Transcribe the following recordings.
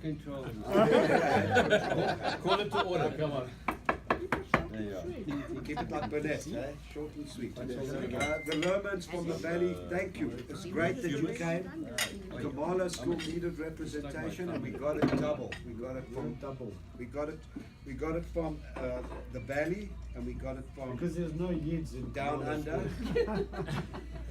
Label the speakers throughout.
Speaker 1: control.
Speaker 2: Call it to order, come on.
Speaker 1: There you are.
Speaker 3: Keep it like Burnett, eh? Short and sweet. The Lermans from the Valley, thank you. It's great that you came. Kamala School needed representation, and we got it double. We got it from double. We got it from the Valley, and we got it from
Speaker 4: Because there's no yids in
Speaker 3: down
Speaker 4: Kamala
Speaker 3: under.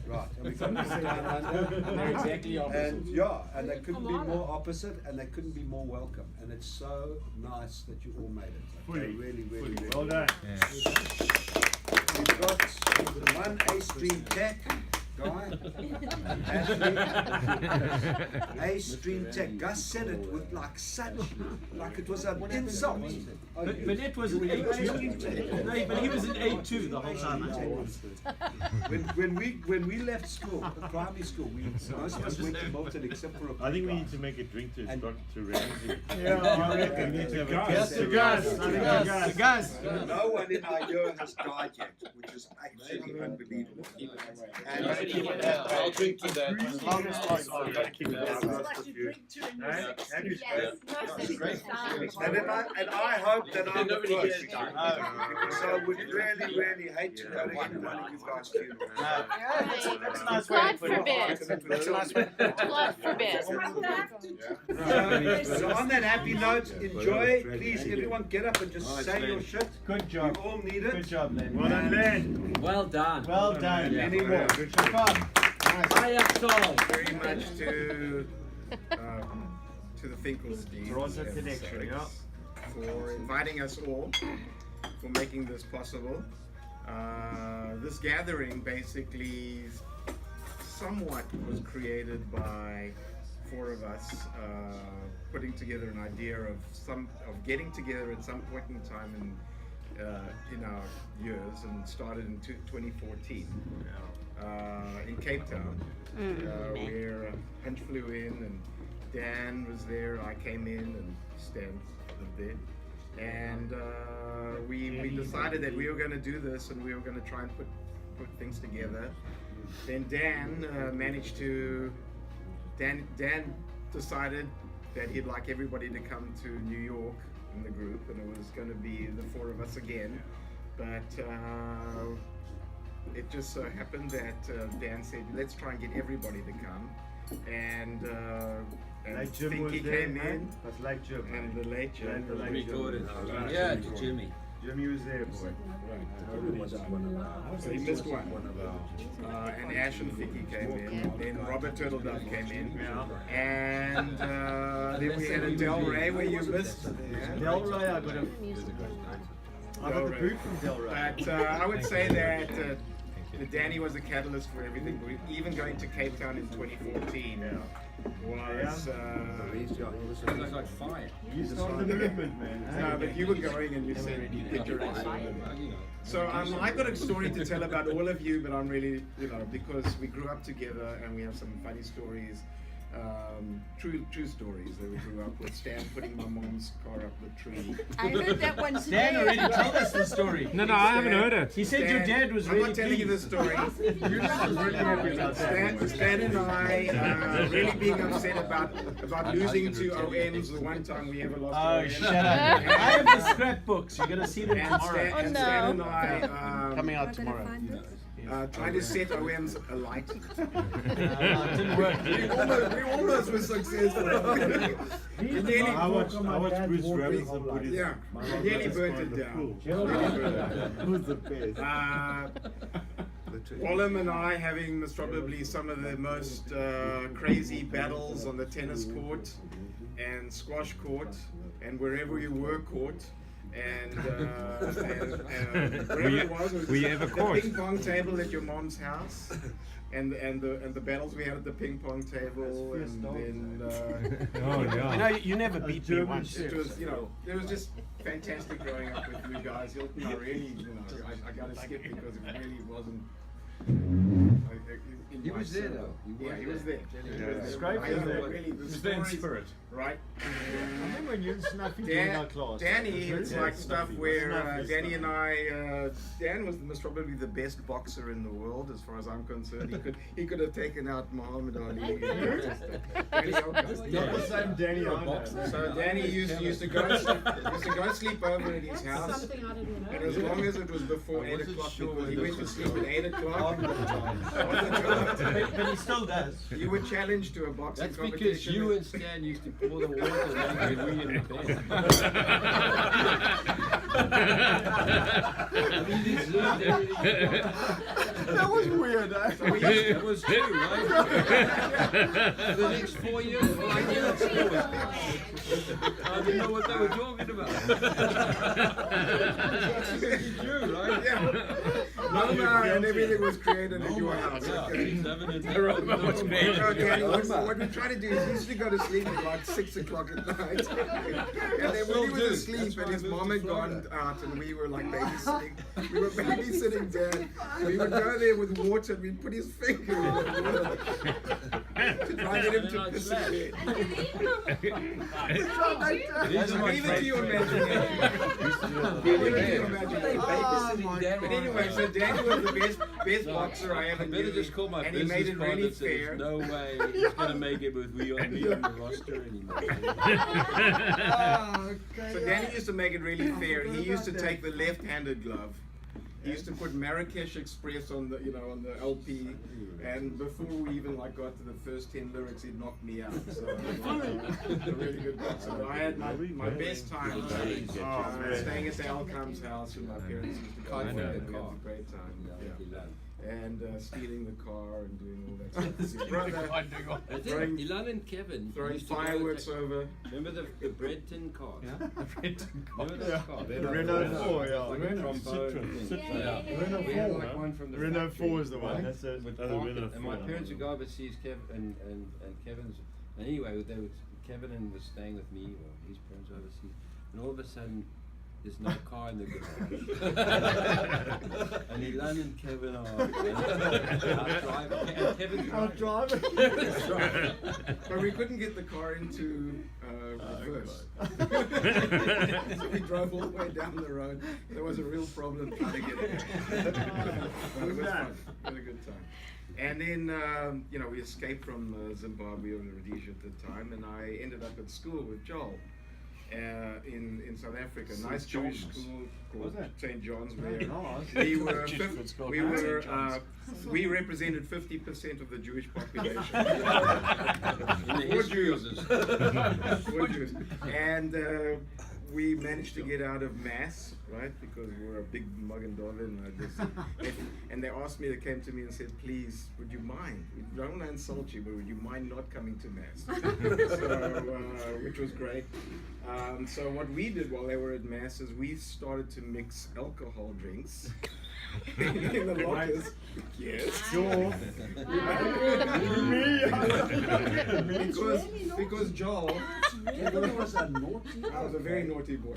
Speaker 3: Right, and we got it from down under.
Speaker 2: They're exactly opposite.
Speaker 3: And yeah, and they couldn't be more opposite, and they couldn't be more welcome. And it's so nice that you all made it. Okay, really, really, really.
Speaker 4: Well done.
Speaker 3: We've got one A Stream Tech guy. A Stream Tech. Gus said it with like it was an insult.
Speaker 5: Burnett was an A2. No, but he was an A2 the whole time.
Speaker 3: When we left school, primary school, most of us went to Milton except for a
Speaker 6: I think we need to make a drink to start to Ramsey.
Speaker 4: Yeah, I reckon.
Speaker 6: We need to have a
Speaker 4: Gus,
Speaker 6: gas.
Speaker 4: Gus.
Speaker 3: no one in our year has died yet, which is absolutely unbelievable.
Speaker 2: I'll drink to that.
Speaker 6: As long as possible, you gotta keep it down.
Speaker 3: And I hope that I'm the
Speaker 2: Nobody
Speaker 3: first.
Speaker 2: cares.
Speaker 3: So I would really, really hate to go to any one of you guys' funerals.
Speaker 6: That's a nice way to put it. That's a nice way.
Speaker 7: God forbid.
Speaker 3: So on that happy note, enjoy. Please, everyone get up and just say your shit.
Speaker 4: Good
Speaker 3: We
Speaker 4: job.
Speaker 3: all need it.
Speaker 4: Good job, Len.
Speaker 6: Well done, Len.
Speaker 5: Well done.
Speaker 4: Well done.
Speaker 3: Any more?
Speaker 6: Good job.
Speaker 5: Hiya, Carl.
Speaker 8: Very much to the Finkelsteins
Speaker 6: Toronto
Speaker 8: and
Speaker 6: connection,
Speaker 8: Sykes
Speaker 6: yeah.
Speaker 8: for inviting us all, for making this possible. This gathering basically somewhat was created by four of us putting together an idea of getting together at some point in time in our years, and started in 2014 in Cape Town, where Hunch flew in and Dan was there. I came in and Stan lived there, and we decided that we were going to do this and we were going to try and put things together. Then Dan Dan decided that he'd like everybody to come to New York in the group, and it was going to be the four of us again. But it just so happened that Dan said, let's try and get everybody to come. And
Speaker 4: Like Jim was
Speaker 8: Finky
Speaker 4: there,
Speaker 8: came in,
Speaker 4: man. That's like Jim.
Speaker 8: and the late Jim.
Speaker 4: The late Jim.
Speaker 5: Yeah, to Jimmy.
Speaker 4: Jimmy was there, boy.
Speaker 8: So he missed one. And Ash and Vicky came in. Then Robert Turtledove came in. And then we had a Del Rey where you missed.
Speaker 4: Del Rey, I got the boot from Del Rey.
Speaker 8: But I would say that Danny was a catalyst for everything. Even going to Cape Town in 2014 was...
Speaker 2: It was like fire.
Speaker 4: You started the movement, man.
Speaker 8: No, but you were going and you said you did your own. So I've got a story to tell about all of you, but I'm really, because we grew up together and we have some funny stories, true stories that we grew up with. Stan putting my mom's car up the tree.
Speaker 7: I heard that one today.
Speaker 5: Dan already told us the story.
Speaker 6: No, I haven't heard it.
Speaker 5: He said your dad was
Speaker 8: I'm
Speaker 5: really
Speaker 8: not telling you the
Speaker 5: pleased.
Speaker 8: story. Stan and I really being upset about losing to OMs the one time we ever lost to
Speaker 5: Oh,
Speaker 8: OMs.
Speaker 5: shut up. I have the scrapbooks. You're going to see them
Speaker 8: And
Speaker 5: tomorrow.
Speaker 8: Stan, and Stan and I
Speaker 6: Coming out tomorrow.
Speaker 8: trying to set OMs alight.
Speaker 5: It didn't work.
Speaker 8: We almost were successful. We nearly,
Speaker 4: I watched
Speaker 6: Bruce Robinson put his
Speaker 8: yeah, we nearly burnt it down.
Speaker 4: Who's the best?
Speaker 8: Olam and I having most probably some of the most crazy battles on the tennis court and squash court and wherever we were court. And wherever it was the ping pong table at your mom's house, and the battles we had at the ping pong table, and then
Speaker 6: Oh, yeah.
Speaker 5: I know you never beat me once.
Speaker 8: it was it was just fantastic growing up with you guys. Really, I gotta skip because it really wasn't
Speaker 3: He was there though.
Speaker 8: Yeah, he was there.
Speaker 4: It's great
Speaker 8: I
Speaker 4: for
Speaker 8: know,
Speaker 4: them.
Speaker 8: really, the
Speaker 2: It's in
Speaker 8: stories,
Speaker 2: spirit.
Speaker 8: right?
Speaker 4: I remember when you and Snuffy doing our class.
Speaker 8: Danny, it's
Speaker 4: Yeah,
Speaker 8: like stuff
Speaker 4: Snuffy.
Speaker 8: where
Speaker 4: Snuffy
Speaker 8: Danny
Speaker 4: stuff.
Speaker 8: and I, Dan was most probably the best boxer in the world as far as I'm concerned. He could have taken out Muhammad Ali. Danny Elkins.
Speaker 4: Not the same Danny I know.
Speaker 8: So Danny used to go and sleep over at his house, and as long as it was before 8 o'clock, because he went to sleep at 8 o'clock.
Speaker 5: But he still does.
Speaker 8: You were challenged to a boxing
Speaker 1: That's because
Speaker 8: competition.
Speaker 1: you and Stan used to pour the water and we in bed. I mean, he deserved everything.
Speaker 4: That was weird, eh?
Speaker 1: That was too, right? For the next 4 years, all I knew at school was, I didn't know what they were talking about. It's true, right?
Speaker 8: Yeah. Roma and everything was created at your house.
Speaker 1: Yeah,
Speaker 8: Okay?
Speaker 1: he's having it.
Speaker 8: No, Danny, what we try to do is he used to go to sleep at like 6 o'clock at night. And then when he was asleep and his mom had gone out and we were like babysitting, we were babysitting Dad. We would go there with water and we'd put his finger in the water to try to get him to piss in bed. Leave it to your imagination. Leave it to your imagination. But anyway, so Danny was the best boxer I ever
Speaker 1: I better
Speaker 8: knew.
Speaker 1: just call my
Speaker 8: And he made
Speaker 1: business
Speaker 8: it
Speaker 1: card
Speaker 8: really
Speaker 1: that says
Speaker 8: fair.
Speaker 1: no way he's going to make it with we on me on the roster anymore.
Speaker 8: So Danny used to make it really fair. He used to take the left-handed glove. He used to put Marrakesh Express on the, on the LP, and before we even got to the first 10 lyrics, he'd knocked me out. So a really good boxer. I had my best time staying at the Alcom's house with my parents. Used to go there and we had a great time. Yeah. And stealing the car and doing all that stuff. His brother
Speaker 1: I think Ilan and Kevin
Speaker 8: throwing
Speaker 1: used to go
Speaker 8: fireworks
Speaker 1: take-
Speaker 8: over.
Speaker 1: Remember the bread tin cars? Remember those
Speaker 4: Yeah.
Speaker 1: cars?
Speaker 4: The Renault 4, yeah.
Speaker 1: Like a trombone.
Speaker 6: Yeah.
Speaker 4: Renault
Speaker 1: We had
Speaker 4: 4,
Speaker 1: like one from the
Speaker 4: Renault
Speaker 1: factory,
Speaker 4: 4 is the one.
Speaker 1: right?
Speaker 4: That's it.
Speaker 1: With
Speaker 4: Oh, the
Speaker 1: pocket.
Speaker 4: Renault
Speaker 1: And my
Speaker 4: 4.
Speaker 1: parents would go overseas, and Kevin's. And anyway, Kevin was staying with me, or his parents were overseas, and all of a sudden, there's no car in the garage. And Ilan and Kevin are out driving. And Kevin's
Speaker 4: I'll
Speaker 1: driving.
Speaker 4: drive
Speaker 1: Kevin's driving.
Speaker 8: But we couldn't get the car into reverse. So we drove all the way down the road. There was a real problem trying to get it. But it was fun. We had a good time. And then, we escaped from Zimbabwe or Rhodesia at the time, and I ended up at school with Joel. In South Africa, nice Jewish school called St. John's, where we represented 50% of the Jewish population.
Speaker 1: In the history of this.
Speaker 8: Four Jews. And we managed to get out of mass, right? Because we were a big mug and dollar, and they asked me, they came to me and said, please, would you mind? We don't want to insult you, but would you mind not coming to mass? So, which was great. So what we did while they were at mass is we started to mix alcohol drinks in the lockers. Yes.
Speaker 4: Sure.
Speaker 8: Because Joel,
Speaker 3: Kevin was a naughty.
Speaker 8: I was a very naughty boy.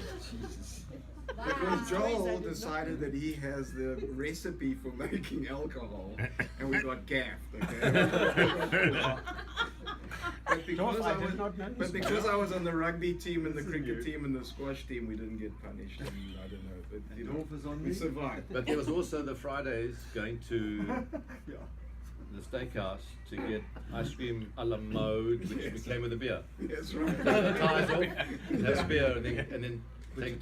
Speaker 8: Because Joel decided that he has the recipe for making alcohol, and we got gaffed. Okay? But because I was on the rugby team and the cricket team and the squash team, we didn't get punished. And I don't know, but we survived.
Speaker 9: But there was also the Fridays going to the steakhouse to get ice cream a la mode, which became with a beer.
Speaker 8: That's right.
Speaker 9: The tires off, have beer, and then take it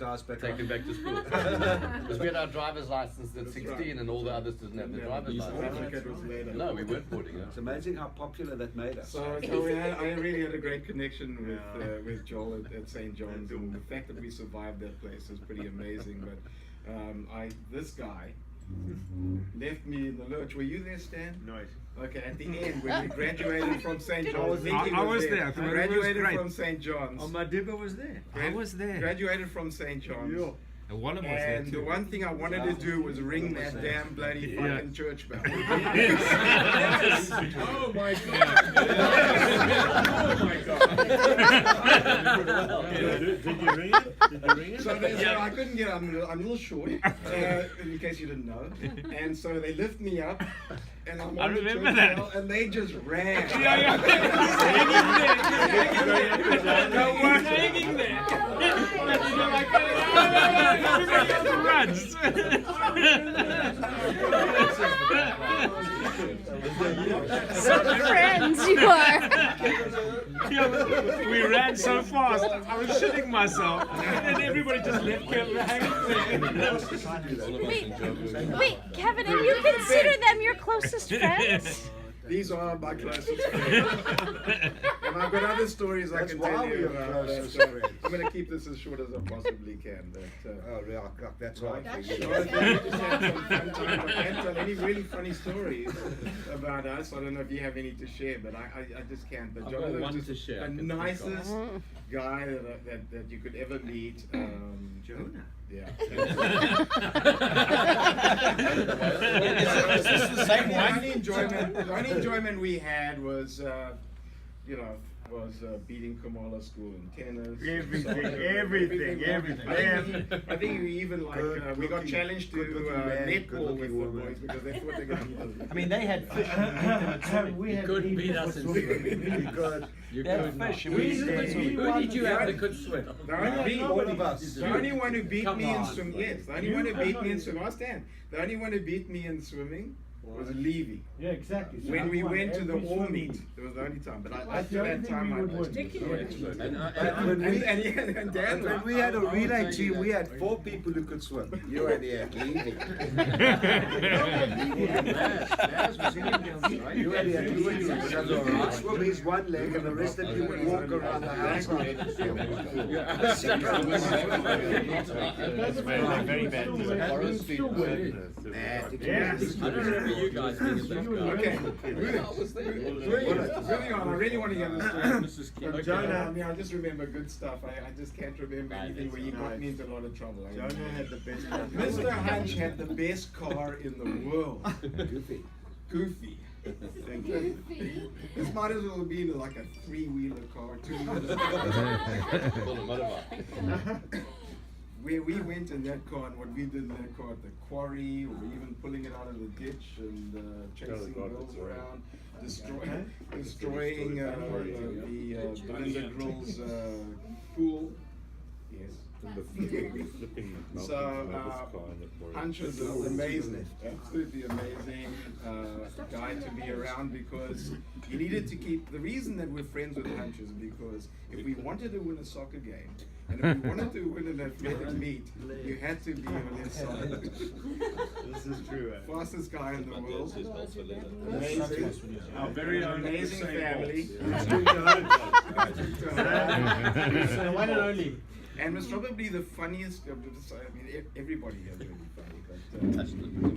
Speaker 9: back to school. Because we had our driver's license at 16 and all the others didn't have the driver's license. No, we weren't boarding.
Speaker 3: It's amazing how popular that made us.
Speaker 8: So I really had a great connection with Joel at St. John's, and the fact that we survived that place is pretty amazing. But this guy left me in the lurch. Were you there, Stan?
Speaker 4: No.
Speaker 8: Okay, at the end when we graduated from St. John's,
Speaker 2: I was there.
Speaker 8: We graduated from St. John's.
Speaker 2: Oh, my Dibba was there. I was there.
Speaker 8: Graduated from St. John's.
Speaker 2: And Wallen was there
Speaker 8: And the
Speaker 2: too.
Speaker 8: one thing I wanted to do was ring that damn bloody fucking church bell.
Speaker 2: Oh my God. Oh my God.
Speaker 4: Did you ring it? Did you ring it?
Speaker 8: So I couldn't get. I'm a little short, in case you didn't know. And so they lift me up, and I'm
Speaker 2: I
Speaker 8: on the
Speaker 2: remember
Speaker 8: treadmill,
Speaker 2: that.
Speaker 8: and they just ran.
Speaker 2: Yeah. No, we're hanging there. And you're like, everybody else runs.
Speaker 7: Friends you are.
Speaker 2: We ran so fast, I was shitting myself, and everybody just left Kevin hanging there.
Speaker 7: Wait, Kevin, and you consider them your closest friends?
Speaker 8: These are my closest friends. And I've got other stories I
Speaker 3: That's
Speaker 8: can
Speaker 3: why
Speaker 8: tell
Speaker 3: we
Speaker 8: you
Speaker 3: are
Speaker 8: about
Speaker 3: closest
Speaker 8: that.
Speaker 3: friends.
Speaker 8: I'm going to keep this as short as I possibly can. But,
Speaker 3: Oh, yeah, that's right.
Speaker 8: I just had some fun time. I can't tell any really funny stories about us. I don't know if you have any to share, but I just can't. But
Speaker 1: I've got
Speaker 8: Jonathan's
Speaker 1: one
Speaker 8: just
Speaker 1: to share. I
Speaker 8: the
Speaker 1: can think of.
Speaker 8: nicest guy that you could ever meet.
Speaker 5: Jonah.
Speaker 8: Yeah.
Speaker 9: Is this the same
Speaker 8: The
Speaker 9: one?
Speaker 8: only enjoyment we had was, beating Kamala School in tennis.
Speaker 4: Everything.
Speaker 8: I think we even we got challenged to
Speaker 3: good-looking man,
Speaker 8: netball
Speaker 3: good-looking
Speaker 8: with the
Speaker 3: woman.
Speaker 8: boys because they thought they got beat us.
Speaker 5: I mean, they had fish. We had
Speaker 1: couldn't beat us in swimming.
Speaker 3: You
Speaker 5: They had
Speaker 3: could.
Speaker 5: fish.
Speaker 1: Who did you have that could swim?
Speaker 8: The only,
Speaker 3: all of us.
Speaker 8: the only one who beat
Speaker 1: Come
Speaker 8: me in
Speaker 1: on.
Speaker 8: swimming, yes, the only one who beat me in swimming, I stand. The only one who beat me in swimming was Levy.
Speaker 4: Yeah, exactly. So
Speaker 8: When
Speaker 4: I
Speaker 8: we
Speaker 4: won
Speaker 8: went to the
Speaker 4: every
Speaker 8: all
Speaker 4: swim
Speaker 8: meet,
Speaker 4: meet.
Speaker 8: it was the only time. But
Speaker 4: That's
Speaker 8: after
Speaker 4: the only
Speaker 8: that
Speaker 4: thing
Speaker 8: time,
Speaker 4: we
Speaker 8: I
Speaker 4: would
Speaker 8: was
Speaker 4: win.
Speaker 1: And
Speaker 8: and Dan.
Speaker 3: When we had a relay team, we had 4 people who could swim. You only had Levy. You only had Levy. Swim his one leg, and the rest of you would walk around the outside of the field.
Speaker 4: Very bad.
Speaker 1: I don't remember you guys being a big guy.
Speaker 8: Okay, moving on. I really want to get this story. But Jonah, I mean, I just remember good stuff. I just can't remember anything where you got me into a lot of trouble.
Speaker 4: Jonah had the best car.
Speaker 8: Mr. Hunch had the best car in the world. Goofy. This might as well have been like a 3-wheeler car, 2-wheeler car. Where we went in that car and what we did in that car at the quarry, or even pulling it out of the ditch and chasing girls around, destroying the Belinda Grills pool. Yes. So, Hunch was an amazing, absolutely amazing guy to be around because you needed to keep, the reason that we're friends with Hunch is because if we wanted to win a soccer game, and if we wanted to win an athletic meet, you had to be on his side.
Speaker 4: This is true.
Speaker 8: Fastest guy in the world.
Speaker 4: Amazing. Our very own
Speaker 8: Amazing
Speaker 4: Usain
Speaker 8: family.
Speaker 5: The one and only.
Speaker 8: And was probably the funniest of the, I mean, everybody here is really funny, but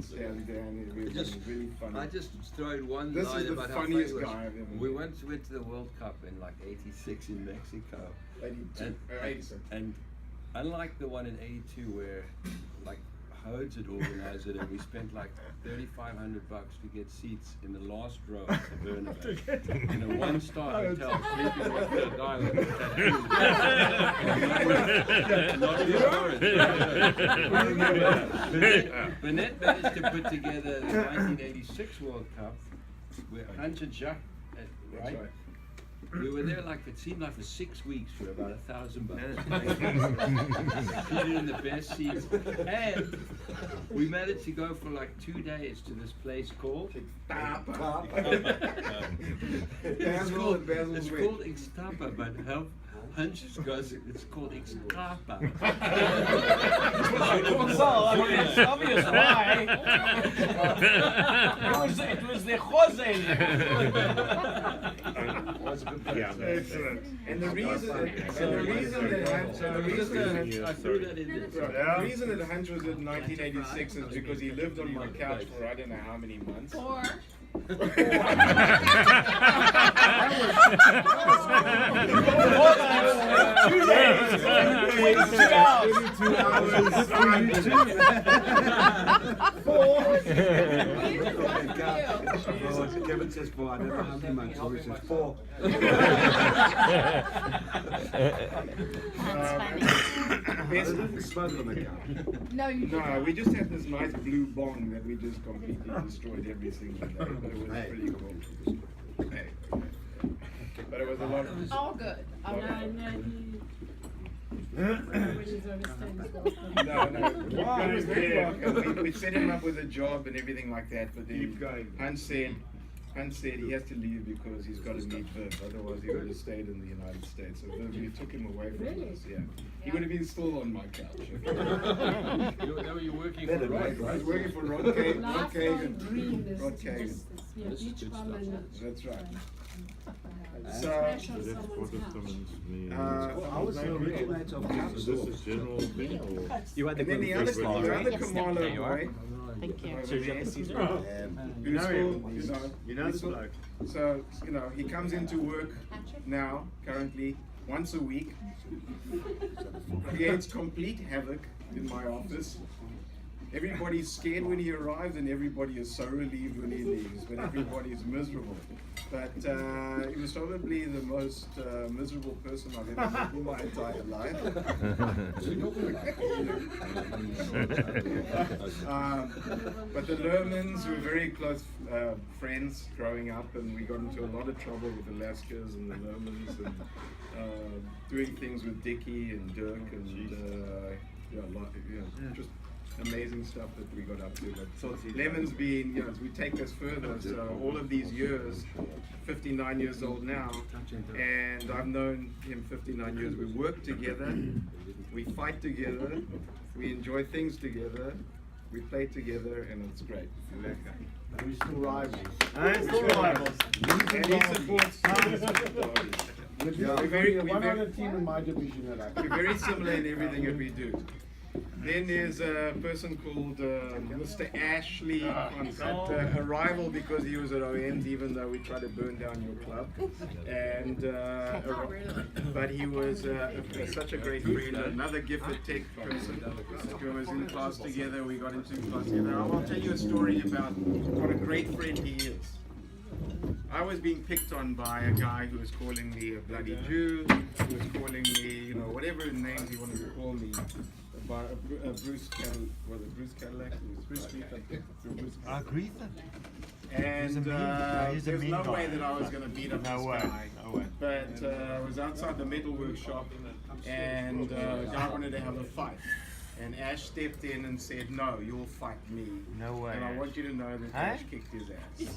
Speaker 8: Stan, Dan, everybody is really funny.
Speaker 1: I just throw in one
Speaker 8: This
Speaker 1: line
Speaker 8: is the
Speaker 1: about how funny
Speaker 8: funniest
Speaker 1: it was.
Speaker 8: guy I've ever
Speaker 1: We
Speaker 8: met.
Speaker 1: went to the World Cup in like '86 in Mexico.
Speaker 8: 82, 86.
Speaker 1: And unlike the one in '82 where like Hodes had organized it and we spent like $3,500 to get seats in the last row at the Bernabeu in a 1-star hotel, sleeping with a guy with a tattoo. Not the orange. Burnett managed to put together the 1986 World Cup where Hunch and Jacques, right? We were there like, it seemed like for 6 weeks for about $1,000. Seated in the best seats. And we managed to go for like 2 days to this place called It's called Ixtapa, but Hunch goes, it's called Ixtapa.
Speaker 5: Well, I mean, it's obvious why. It was the Jose.
Speaker 4: Excellent.
Speaker 8: And the reason that
Speaker 1: I threw that in there.
Speaker 8: the reason that Hunch was in 1986 is because he lived on my couch for I don't know how many months.
Speaker 3: Kevin says 4. I don't know how many months. So he says 4.
Speaker 7: That's funny.
Speaker 3: I didn't smoke on the couch.
Speaker 8: No, we just had this nice blue bong that we just completely destroyed every single day. But it was pretty cool. Hey. But it was a lot of.
Speaker 6: All good.
Speaker 8: No,
Speaker 3: Wow,
Speaker 8: it was
Speaker 3: he's
Speaker 8: very
Speaker 3: there.
Speaker 8: welcome. We set him up with a job and everything like that, but then
Speaker 3: Keep going.
Speaker 8: Hunt said he has to leave because he's got to meet Viv, otherwise he would have stayed in the United States. So Viv, we took him away from us, yeah. He would have been still on my couch.
Speaker 1: You're working
Speaker 3: Better,
Speaker 1: for
Speaker 3: right?
Speaker 8: I was working for Rod Kagan. Rod Kagan. That's right. So,
Speaker 3: Well, I was the originator of Capsule.
Speaker 4: This is general thing or?
Speaker 5: You had
Speaker 8: and then the other Kamala
Speaker 7: There you are.
Speaker 8: boy.
Speaker 7: Thank you.
Speaker 8: over there,
Speaker 4: You know him.
Speaker 8: you know
Speaker 4: this bloke.
Speaker 8: So, he comes into work now, currently, once a week, creates complete havoc in my office. Everybody's scared when he arrives and everybody is so relieved when he leaves, but everybody's miserable. But he was probably the most miserable person I've ever met in my entire life. But the Lermans were very close friends growing up, and we got into a lot of trouble with the Laskers and the Lermans, and doing things with Dickie and Dirk, and just amazing stuff that we got up to. But Lemon's been, as we take us further, so all of these years, 59 years old now, and I've known him 59 years. We work together, we fight together, we enjoy things together, we play together, and it's great.
Speaker 3: We're still rivals.
Speaker 4: And still rivals.
Speaker 8: And he supports. We're very
Speaker 3: team in my division that I
Speaker 8: We're very similar in everything that we do. Then there's a person called Mr. Ashley Concept, a rival because he was at OMs, even though we tried to burn down your club. And but he was such a great friend, another gifted tech person. We was in class together, we got into class together. I'll tell you a story about what a great friend he is. I was being picked on by a guy who was calling me a bloody Jew, who was calling me, whatever names he wanted to call me. By Bruce Cadillac? Bruce
Speaker 4: Aretha.
Speaker 8: And there's no way that I was going to beat up this guy.
Speaker 4: No way.
Speaker 8: But I was outside the metal workshop, and a guy wanted to have a fight. And Ash stepped in and said, "No, you'll fight me."
Speaker 4: No way.
Speaker 8: And I want you to know that Ash kicked his ass.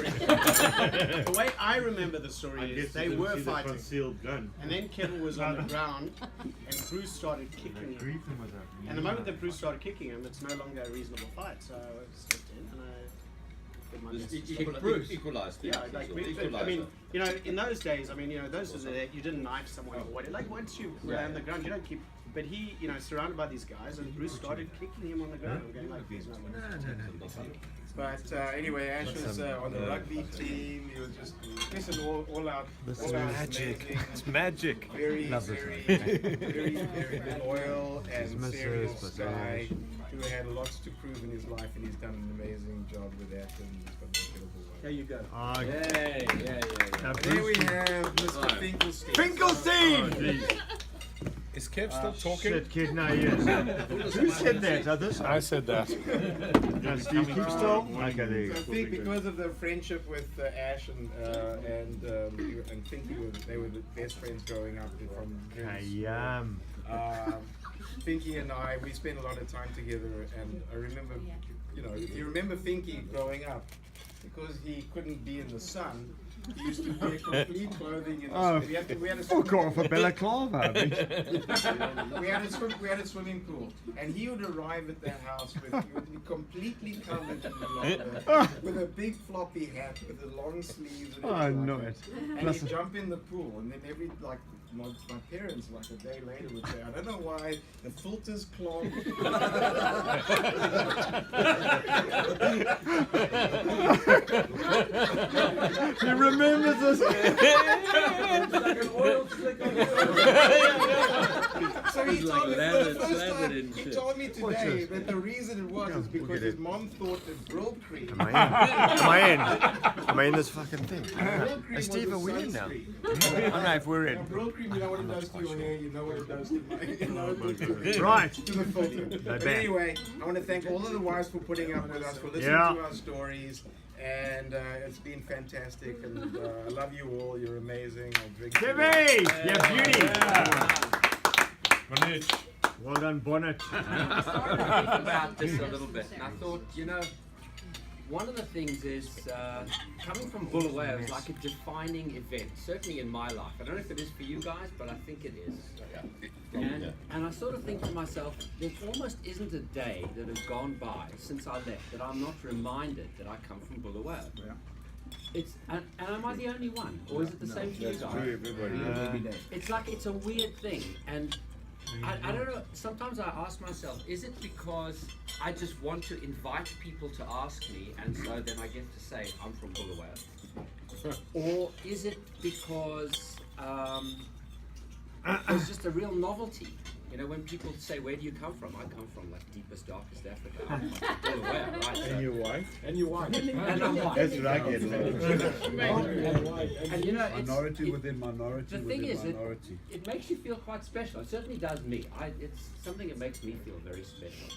Speaker 10: The way I remember the story is they were fighting,
Speaker 4: Concealed gun.
Speaker 10: and then Kevin was on the ground, and Bruce started kicking him. And the moment that Bruce started kicking him, it's no longer a reasonable fight. So I stepped in and I did my best.
Speaker 9: Equalized.
Speaker 10: Yeah, like I mean, in those days, those days you didn't knife someone or whatever. Like once you were on the ground, you don't keep. But he, surrounded by these guys, and Bruce started kicking him on the ground, and going like this.
Speaker 8: But anyway, Ash was on the rugby team. He was just all out.
Speaker 4: This
Speaker 8: all
Speaker 4: is
Speaker 8: out
Speaker 4: magic.
Speaker 8: amazing.
Speaker 4: It's magic.
Speaker 8: Very loyal and serious guy who had lots to prove in his life, and he's done an amazing job with that, and he's got an incredible way.
Speaker 10: There you go.
Speaker 8: And there we have Mr. Finkelstein.
Speaker 4: Finkelstein!
Speaker 2: Is Kev still talking?
Speaker 4: Shit, kid, no, yes. Who said that? Others?
Speaker 2: I said that.
Speaker 4: Does Steve keep still? Okay, there you
Speaker 8: So I
Speaker 4: go.
Speaker 8: think because of the friendship with Ash and Finky, they were the best friends growing up from Finky and I, we spent a lot of time together, and I remember, if you remember Finky growing up, because he couldn't be in the sun, he used to wear complete clothing in the sun. We had a
Speaker 4: Fuck off a balaclava, bitch.
Speaker 8: we had a swimming pool, and he would arrive at the house he would be completely covered in lavender, with a big floppy hat, with the long sleeves and everything like that. And he'd jump in the pool, and then my parents, like a day later, would say, I don't know why the filter's clogged.
Speaker 4: He remembers this.
Speaker 8: So he
Speaker 1: was like lathered in
Speaker 8: He
Speaker 1: shit.
Speaker 8: told me today that the reason it was is because his mom thought that Brill cream.
Speaker 4: Am I in? Am I in this fucking thing?
Speaker 8: Brill cream
Speaker 4: Hey, Steve,
Speaker 8: was
Speaker 4: are we
Speaker 8: a
Speaker 4: in now?
Speaker 8: sunscreen.
Speaker 4: I don't know if we're in.
Speaker 8: Brill cream, you know what it does to your hair, you know what it does to my, you know,
Speaker 4: Right.
Speaker 8: to the filter. But
Speaker 4: bet.
Speaker 8: anyway, I want to thank all of the wives for putting up with us, for listening
Speaker 4: Yeah.
Speaker 8: to our stories, and it's been fantastic. And I love you all. You're amazing. I'll drink.
Speaker 4: Timmy! Yeah, beauty!
Speaker 2: Bonnet.
Speaker 4: Well done, Bonnet.
Speaker 1: I started to think about this a little bit, and I thought, you know, one of the things is coming from Bulawayo is like a defining event, certainly in my life. I don't know if it is for you guys, but I think it is. And I sort of think to myself, there almost isn't a day that has gone by since I left that I'm not reminded that I come from Bulawayo. It's and am I the only one, or is it the same for you guys? It's like it's a weird thing, and I don't know. Sometimes I ask myself, is it because I just want to invite people to ask me, and so then I get to say I'm from Bulawayo, or is it because there's just a real novelty? You know, when people say, "Where do you come from?" I come from like deepest, darkest Africa. I'm from Bulawayo, right? So,
Speaker 4: And your wife?
Speaker 3: And your wife.
Speaker 1: and I'm white.
Speaker 4: That's what I get.
Speaker 1: And you know, it's,
Speaker 3: Minority within minority
Speaker 1: the thing
Speaker 3: within
Speaker 1: is,
Speaker 3: minority.
Speaker 1: it makes you feel quite special. It certainly does me. It's something that makes me feel very special.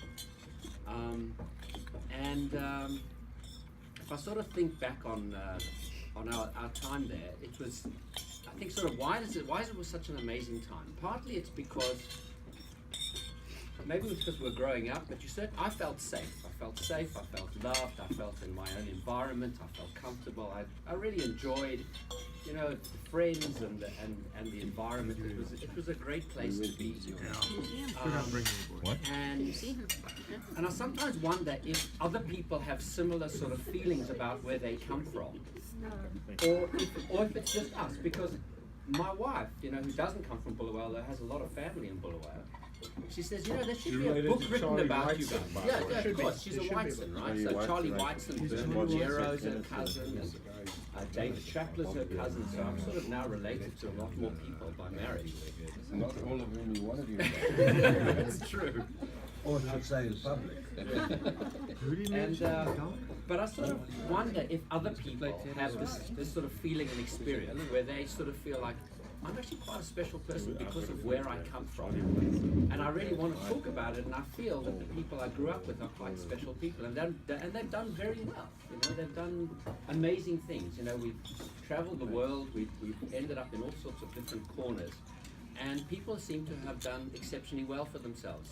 Speaker 1: If I sort of think back on our time there, it was, I think, sort of why is it was such an amazing time? Partly it's because maybe it was because we were growing up, but I felt safe. I felt safe. I felt loved. I felt in my own environment. I felt comfortable. I really enjoyed, you know, the friends and the environment. It was a great place to be. And I sometimes wonder if other people have similar sort of feelings about where they come from, or if it's just us. Because my wife, you know, who doesn't come from Bulawayo, though has a lot of family in Bulawayo. She says, you know, there should be a book written about you guys. Yeah, of course. She's a Whiteson, right? So Charlie Whiteson, Bernard Gero's her cousin, and David Chapler's her cousin. So I'm sort of now related to a lot more people by marriage.
Speaker 3: Not all of whom you want to be.
Speaker 1: It's true.
Speaker 3: Or I should say in public.
Speaker 1: But I sort of wonder if other people have this sort of feeling and experience where they sort of feel like, I'm actually quite a special person because of where I come from. And I really want to talk about it, and I feel that the people I grew up with are quite special people, and they've done very well. You know, they've done amazing things. You know, we've traveled the world, we've ended up in all sorts of different corners, and people seem to have done exceptionally well for themselves.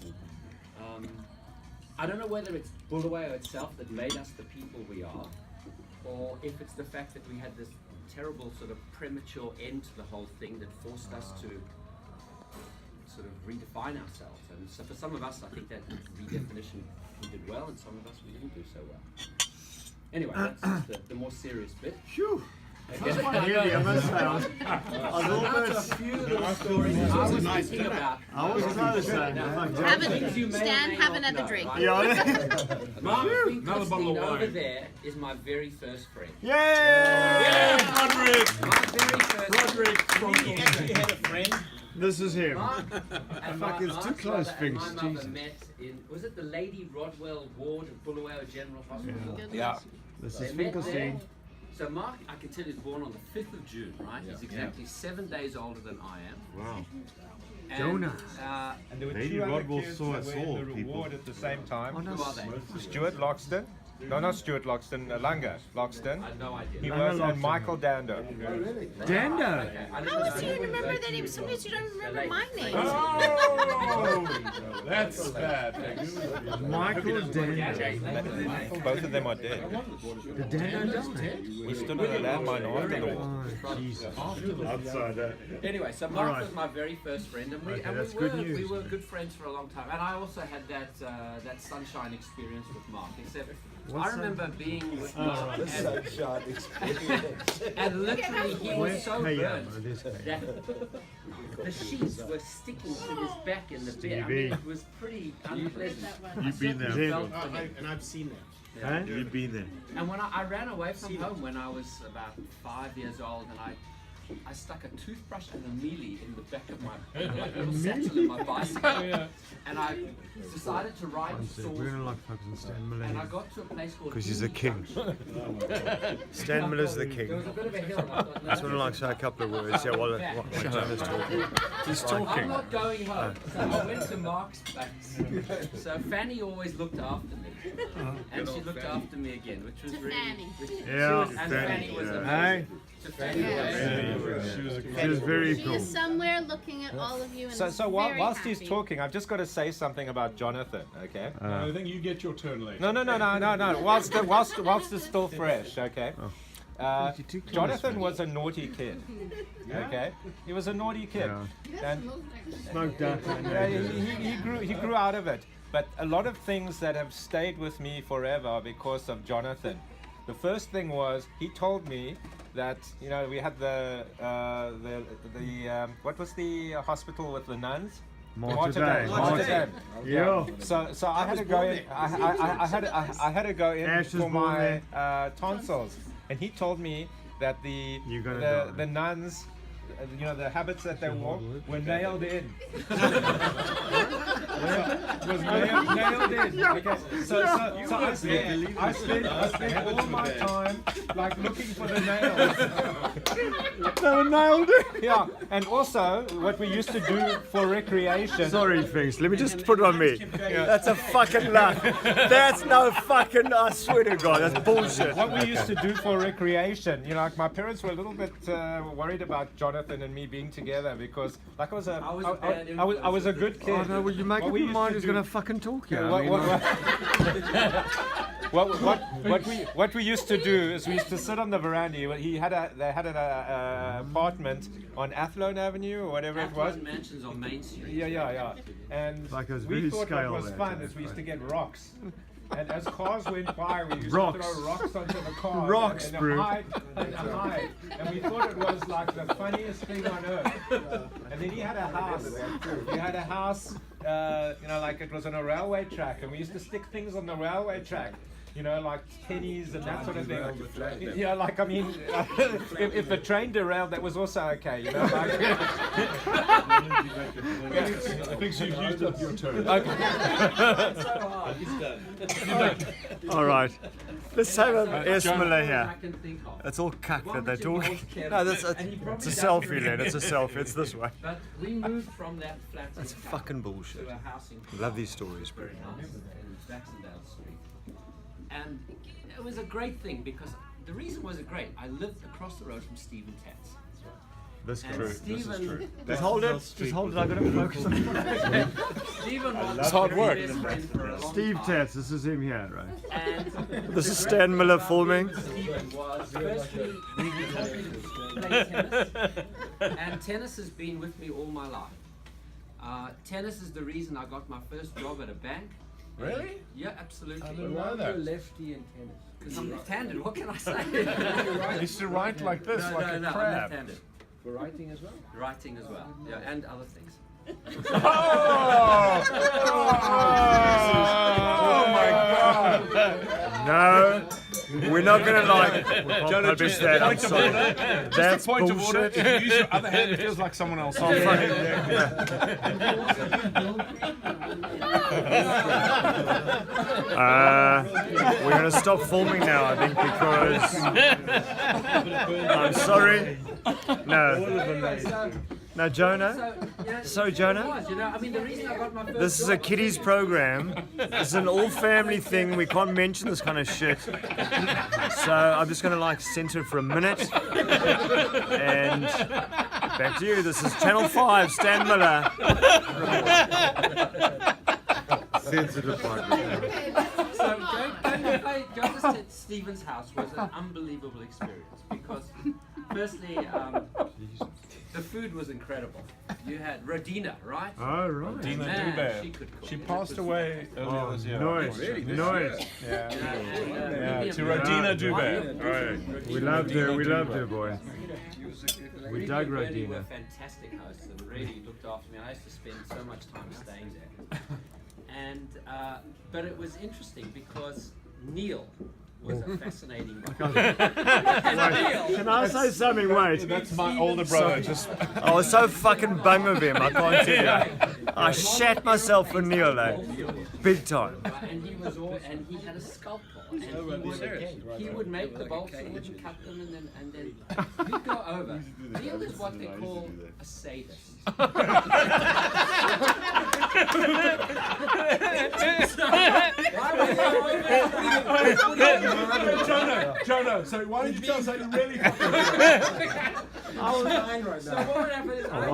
Speaker 1: I don't know whether it's Bulawayo itself that made us the people we are, or if it's the fact that we had this terrible sort of premature end to the whole thing that forced us to sort of redefine ourselves. And so for some of us, I think that redefinition we did well, and some of us we didn't do so well. Anyway, that's just the more serious bit.
Speaker 4: Phew.
Speaker 1: Okay.
Speaker 4: I must say, I was
Speaker 1: That's a few little stories I was thinking about.
Speaker 4: I was close then.
Speaker 7: Have another drink.
Speaker 1: Mark
Speaker 2: Another
Speaker 1: Finkelstein
Speaker 2: bottle of
Speaker 1: over
Speaker 2: wine.
Speaker 1: there is my very first friend.
Speaker 4: Yay!
Speaker 2: Yeah, Roderick!
Speaker 1: My very first
Speaker 2: Roderick!
Speaker 10: You actually had a friend.
Speaker 4: This is him.
Speaker 1: Mark and my
Speaker 4: Fuck, it's too
Speaker 1: aunt's
Speaker 4: close,
Speaker 1: mother and
Speaker 4: Finks,
Speaker 1: my mother
Speaker 4: Jesus.
Speaker 1: met in, was it the Lady Rodwell Ward of Bulawayo General Hospital?
Speaker 2: Yeah.
Speaker 4: This
Speaker 1: They
Speaker 4: is
Speaker 1: met there.
Speaker 4: Finkelstein.
Speaker 1: So Mark, I can tell you, is born on the 5th of June, right? He's exactly 7 days older than I am.
Speaker 4: Wow.
Speaker 1: And,
Speaker 4: Jonah.
Speaker 11: And there were
Speaker 4: Lady
Speaker 11: two other
Speaker 4: Rodwell
Speaker 11: kids
Speaker 4: saw
Speaker 11: that
Speaker 4: us
Speaker 11: were in
Speaker 4: all,
Speaker 11: the
Speaker 4: people.
Speaker 11: reward at the same time.
Speaker 1: who are they?
Speaker 11: Stuart Loxton. No, not Stuart Loxton. Langa Loxton.
Speaker 1: I had no idea.
Speaker 11: He
Speaker 4: Langa
Speaker 11: was,
Speaker 4: Loxton.
Speaker 11: and Michael Dando.
Speaker 4: Dando.
Speaker 1: Okay, I didn't
Speaker 7: How
Speaker 1: know
Speaker 7: is you
Speaker 1: that.
Speaker 7: remember their names? Sometimes you don't remember my name.
Speaker 2: Oh! That's bad.
Speaker 4: Michael Dando.
Speaker 11: Both of them are dead.
Speaker 4: The Dando died.
Speaker 11: We stood on a landmine after the war.
Speaker 4: Oh, Jesus. Outside that.
Speaker 1: Anyway, so Mark
Speaker 4: Alright.
Speaker 1: was my very first friend, and we
Speaker 4: Okay,
Speaker 1: and
Speaker 4: that's
Speaker 1: we
Speaker 4: good
Speaker 1: were
Speaker 4: news.
Speaker 1: good friends for a long time. And I also had that sunshine experience with Mark. Except
Speaker 4: What's
Speaker 1: I remember being with Mark,
Speaker 3: The sunshine experience.
Speaker 1: and literally he was so
Speaker 4: Hey, yeah,
Speaker 1: burnt
Speaker 4: this guy.
Speaker 1: that the sheets were sticking to his back in the bed. I mean, it was pretty unpleasant.
Speaker 4: You've been there.
Speaker 1: Felt for him.
Speaker 10: And I've seen that.
Speaker 4: Huh? You've been there.
Speaker 1: And when I ran away from home when I was about 5 years old, and I
Speaker 12: I stuck a toothbrush and a mealie in the back of my like little satchel in my bicycle, and I decided to ride
Speaker 4: Honestly, we're gonna like focus on Stan Miller
Speaker 12: and I got to a place called
Speaker 4: because he's a king. Stan Miller's the king.
Speaker 12: There was a bit of a hill. And I thought,
Speaker 4: I just want to like say a couple of words. Yeah, while John is talking. He's
Speaker 12: I'm
Speaker 4: talking.
Speaker 12: not going home, so I went to Mark's place. So Fanny always looked after me, and she looked after me again, which was really.
Speaker 4: Yeah,
Speaker 12: Fanny was amazing.
Speaker 4: Hey. She was very
Speaker 7: She
Speaker 4: cool.
Speaker 7: is somewhere looking at all of you and
Speaker 11: So
Speaker 7: is
Speaker 11: whilst
Speaker 7: very
Speaker 11: he's
Speaker 7: happy.
Speaker 11: talking, I've just got to say something about Jonathan, okay?
Speaker 2: I think you get your turn later.
Speaker 11: No. Whilst it's still fresh, okay? Jonathan was a naughty kid, okay? He was a naughty kid, and
Speaker 4: Smoked out.
Speaker 11: he grew out of it. But a lot of things that have stayed with me forever are because of Jonathan. The first thing was he told me that we had the what was the hospital with the nuns?
Speaker 4: Mater Dei. Yeah.
Speaker 11: So I had to go in. I had to go in
Speaker 4: Ash was
Speaker 11: for
Speaker 4: born
Speaker 11: my tonsils, and he told me that the nuns, the habits that they wore were nailed in. Was nailed in. Okay. So I spent all my time like looking for the nails.
Speaker 4: They were nailed in.
Speaker 11: Yeah, and also what we used to do for recreation.
Speaker 4: Sorry, Finks. Let me just put it on me. That's a fucking lie. That's no fucking. I swear to God, that's bullshit.
Speaker 11: What we used to do for recreation, like my parents were a little bit worried about Jonathan and me being together because, like, I was a good kid.
Speaker 4: Oh no, well, you make up your mind who's gonna fucking talk here.
Speaker 11: What we used to do is we used to sit on the veranda. They had an apartment on Athlone Avenue or whatever it was.
Speaker 12: Mansions on Main Street.
Speaker 11: Yeah. And
Speaker 4: Like it was
Speaker 11: we
Speaker 4: very
Speaker 11: thought what
Speaker 4: scale
Speaker 11: was
Speaker 4: there,
Speaker 11: fun
Speaker 4: too.
Speaker 11: is we used to get rocks. And as cars went by, we used
Speaker 4: Rocks.
Speaker 11: to throw rocks onto the car.
Speaker 4: Rocks,
Speaker 11: and
Speaker 4: bro.
Speaker 11: hide. And we thought it was like the funniest thing on earth. And then he had a house. He had a house, like it was on a railway track. And we used to stick things on the railway track. Like pennies and that sort of thing. Yeah, like, I mean, if the train derailed, that was also okay,
Speaker 2: I think you've used up your turn.
Speaker 4: All right. Let's have a Esmiller here.
Speaker 12: I can think of.
Speaker 4: It's all cuck
Speaker 12: One
Speaker 4: that they're
Speaker 12: which
Speaker 4: talking.
Speaker 12: involves Kevin,
Speaker 4: No, that's
Speaker 12: and he
Speaker 4: it's a
Speaker 12: probably
Speaker 4: selfie,
Speaker 12: does.
Speaker 4: Len. It's a selfie. It's this way.
Speaker 12: But we moved from that flat in
Speaker 4: That's
Speaker 12: Cape
Speaker 4: fucking bullshit.
Speaker 12: to a house in
Speaker 4: Love these stories, bro.
Speaker 12: very nice in Baxendale Street. And it was a great thing because the reason was great. I lived across the road from Stephen Tatz.
Speaker 4: This
Speaker 12: And
Speaker 4: true.
Speaker 12: Stephen,
Speaker 4: Just hold it. Just hold it. I gotta focus on
Speaker 12: Stephen was
Speaker 4: It's hard
Speaker 12: my
Speaker 4: work.
Speaker 12: best friend for a long
Speaker 4: Steve
Speaker 12: time.
Speaker 4: Tats. This is him here, right?
Speaker 12: And
Speaker 4: This is Stan Miller filming.
Speaker 12: Stephen was firstly he taught me to play tennis, and tennis has been with me all my life. Tennis is the reason I got my first job at a bank.
Speaker 2: Really?
Speaker 12: Yeah, absolutely.
Speaker 2: I didn't know that.
Speaker 1: Lefty in tennis.
Speaker 12: Because I'm left-handed. What can I say?
Speaker 2: He used to write like this, like a
Speaker 12: I'm
Speaker 2: crab.
Speaker 12: left-handed.
Speaker 1: For writing as well?
Speaker 12: Writing as well. Yeah, and other things.
Speaker 2: Oh my God!
Speaker 4: No, we're not gonna like.
Speaker 2: Jonah,
Speaker 4: publish
Speaker 2: just
Speaker 4: that.
Speaker 2: a
Speaker 4: I'm
Speaker 2: point of
Speaker 4: sorry.
Speaker 2: order.
Speaker 4: That's
Speaker 2: Just a point of order.
Speaker 4: bullshit.
Speaker 2: If you use your other hand, it feels like someone else.
Speaker 4: Oh, fuck it. We're gonna stop filming now, I think, because I'm sorry. No, Jonah. So, Jonah,
Speaker 12: The reason I got my first
Speaker 4: this is a
Speaker 12: job-
Speaker 4: kiddies program. It's an all-family thing. We can't mention this kind of shit. So I'm just gonna like center for a minute. And back to you. This is Channel 5, Stan Miller. Sensitive part.
Speaker 12: So going to Stephen's house was an unbelievable experience because, firstly, the food was incredible. You had Rodina, right?
Speaker 4: Oh, right.
Speaker 2: Dina
Speaker 12: Man,
Speaker 2: Dubé.
Speaker 12: she could cook.
Speaker 2: She
Speaker 12: It
Speaker 2: passed
Speaker 12: was
Speaker 2: away earlier this year.
Speaker 4: Nice. Nice.
Speaker 2: Yeah.
Speaker 12: Yeah,
Speaker 2: To Rodina Dubé.
Speaker 4: We loved her. We loved her, boy. We dug
Speaker 12: really
Speaker 4: Rodina.
Speaker 12: were fantastic hosts and really looked after me. I used to spend so much time staying there. And but it was interesting because Neil was a fascinating one.
Speaker 4: Can I say something? Wait.
Speaker 11: That's my older brother. Just
Speaker 4: I was so fucking bang of him, I can't tell you. I shat myself for Neil, big time.
Speaker 12: And he was and he had a sculptor. And he would make the bolts and cut them and then he'd go over. Neil is what they call a sadist.
Speaker 11: Jonah, so why don't you tell us how you really fucking
Speaker 12: I was dying right now. So what would happen is
Speaker 4: I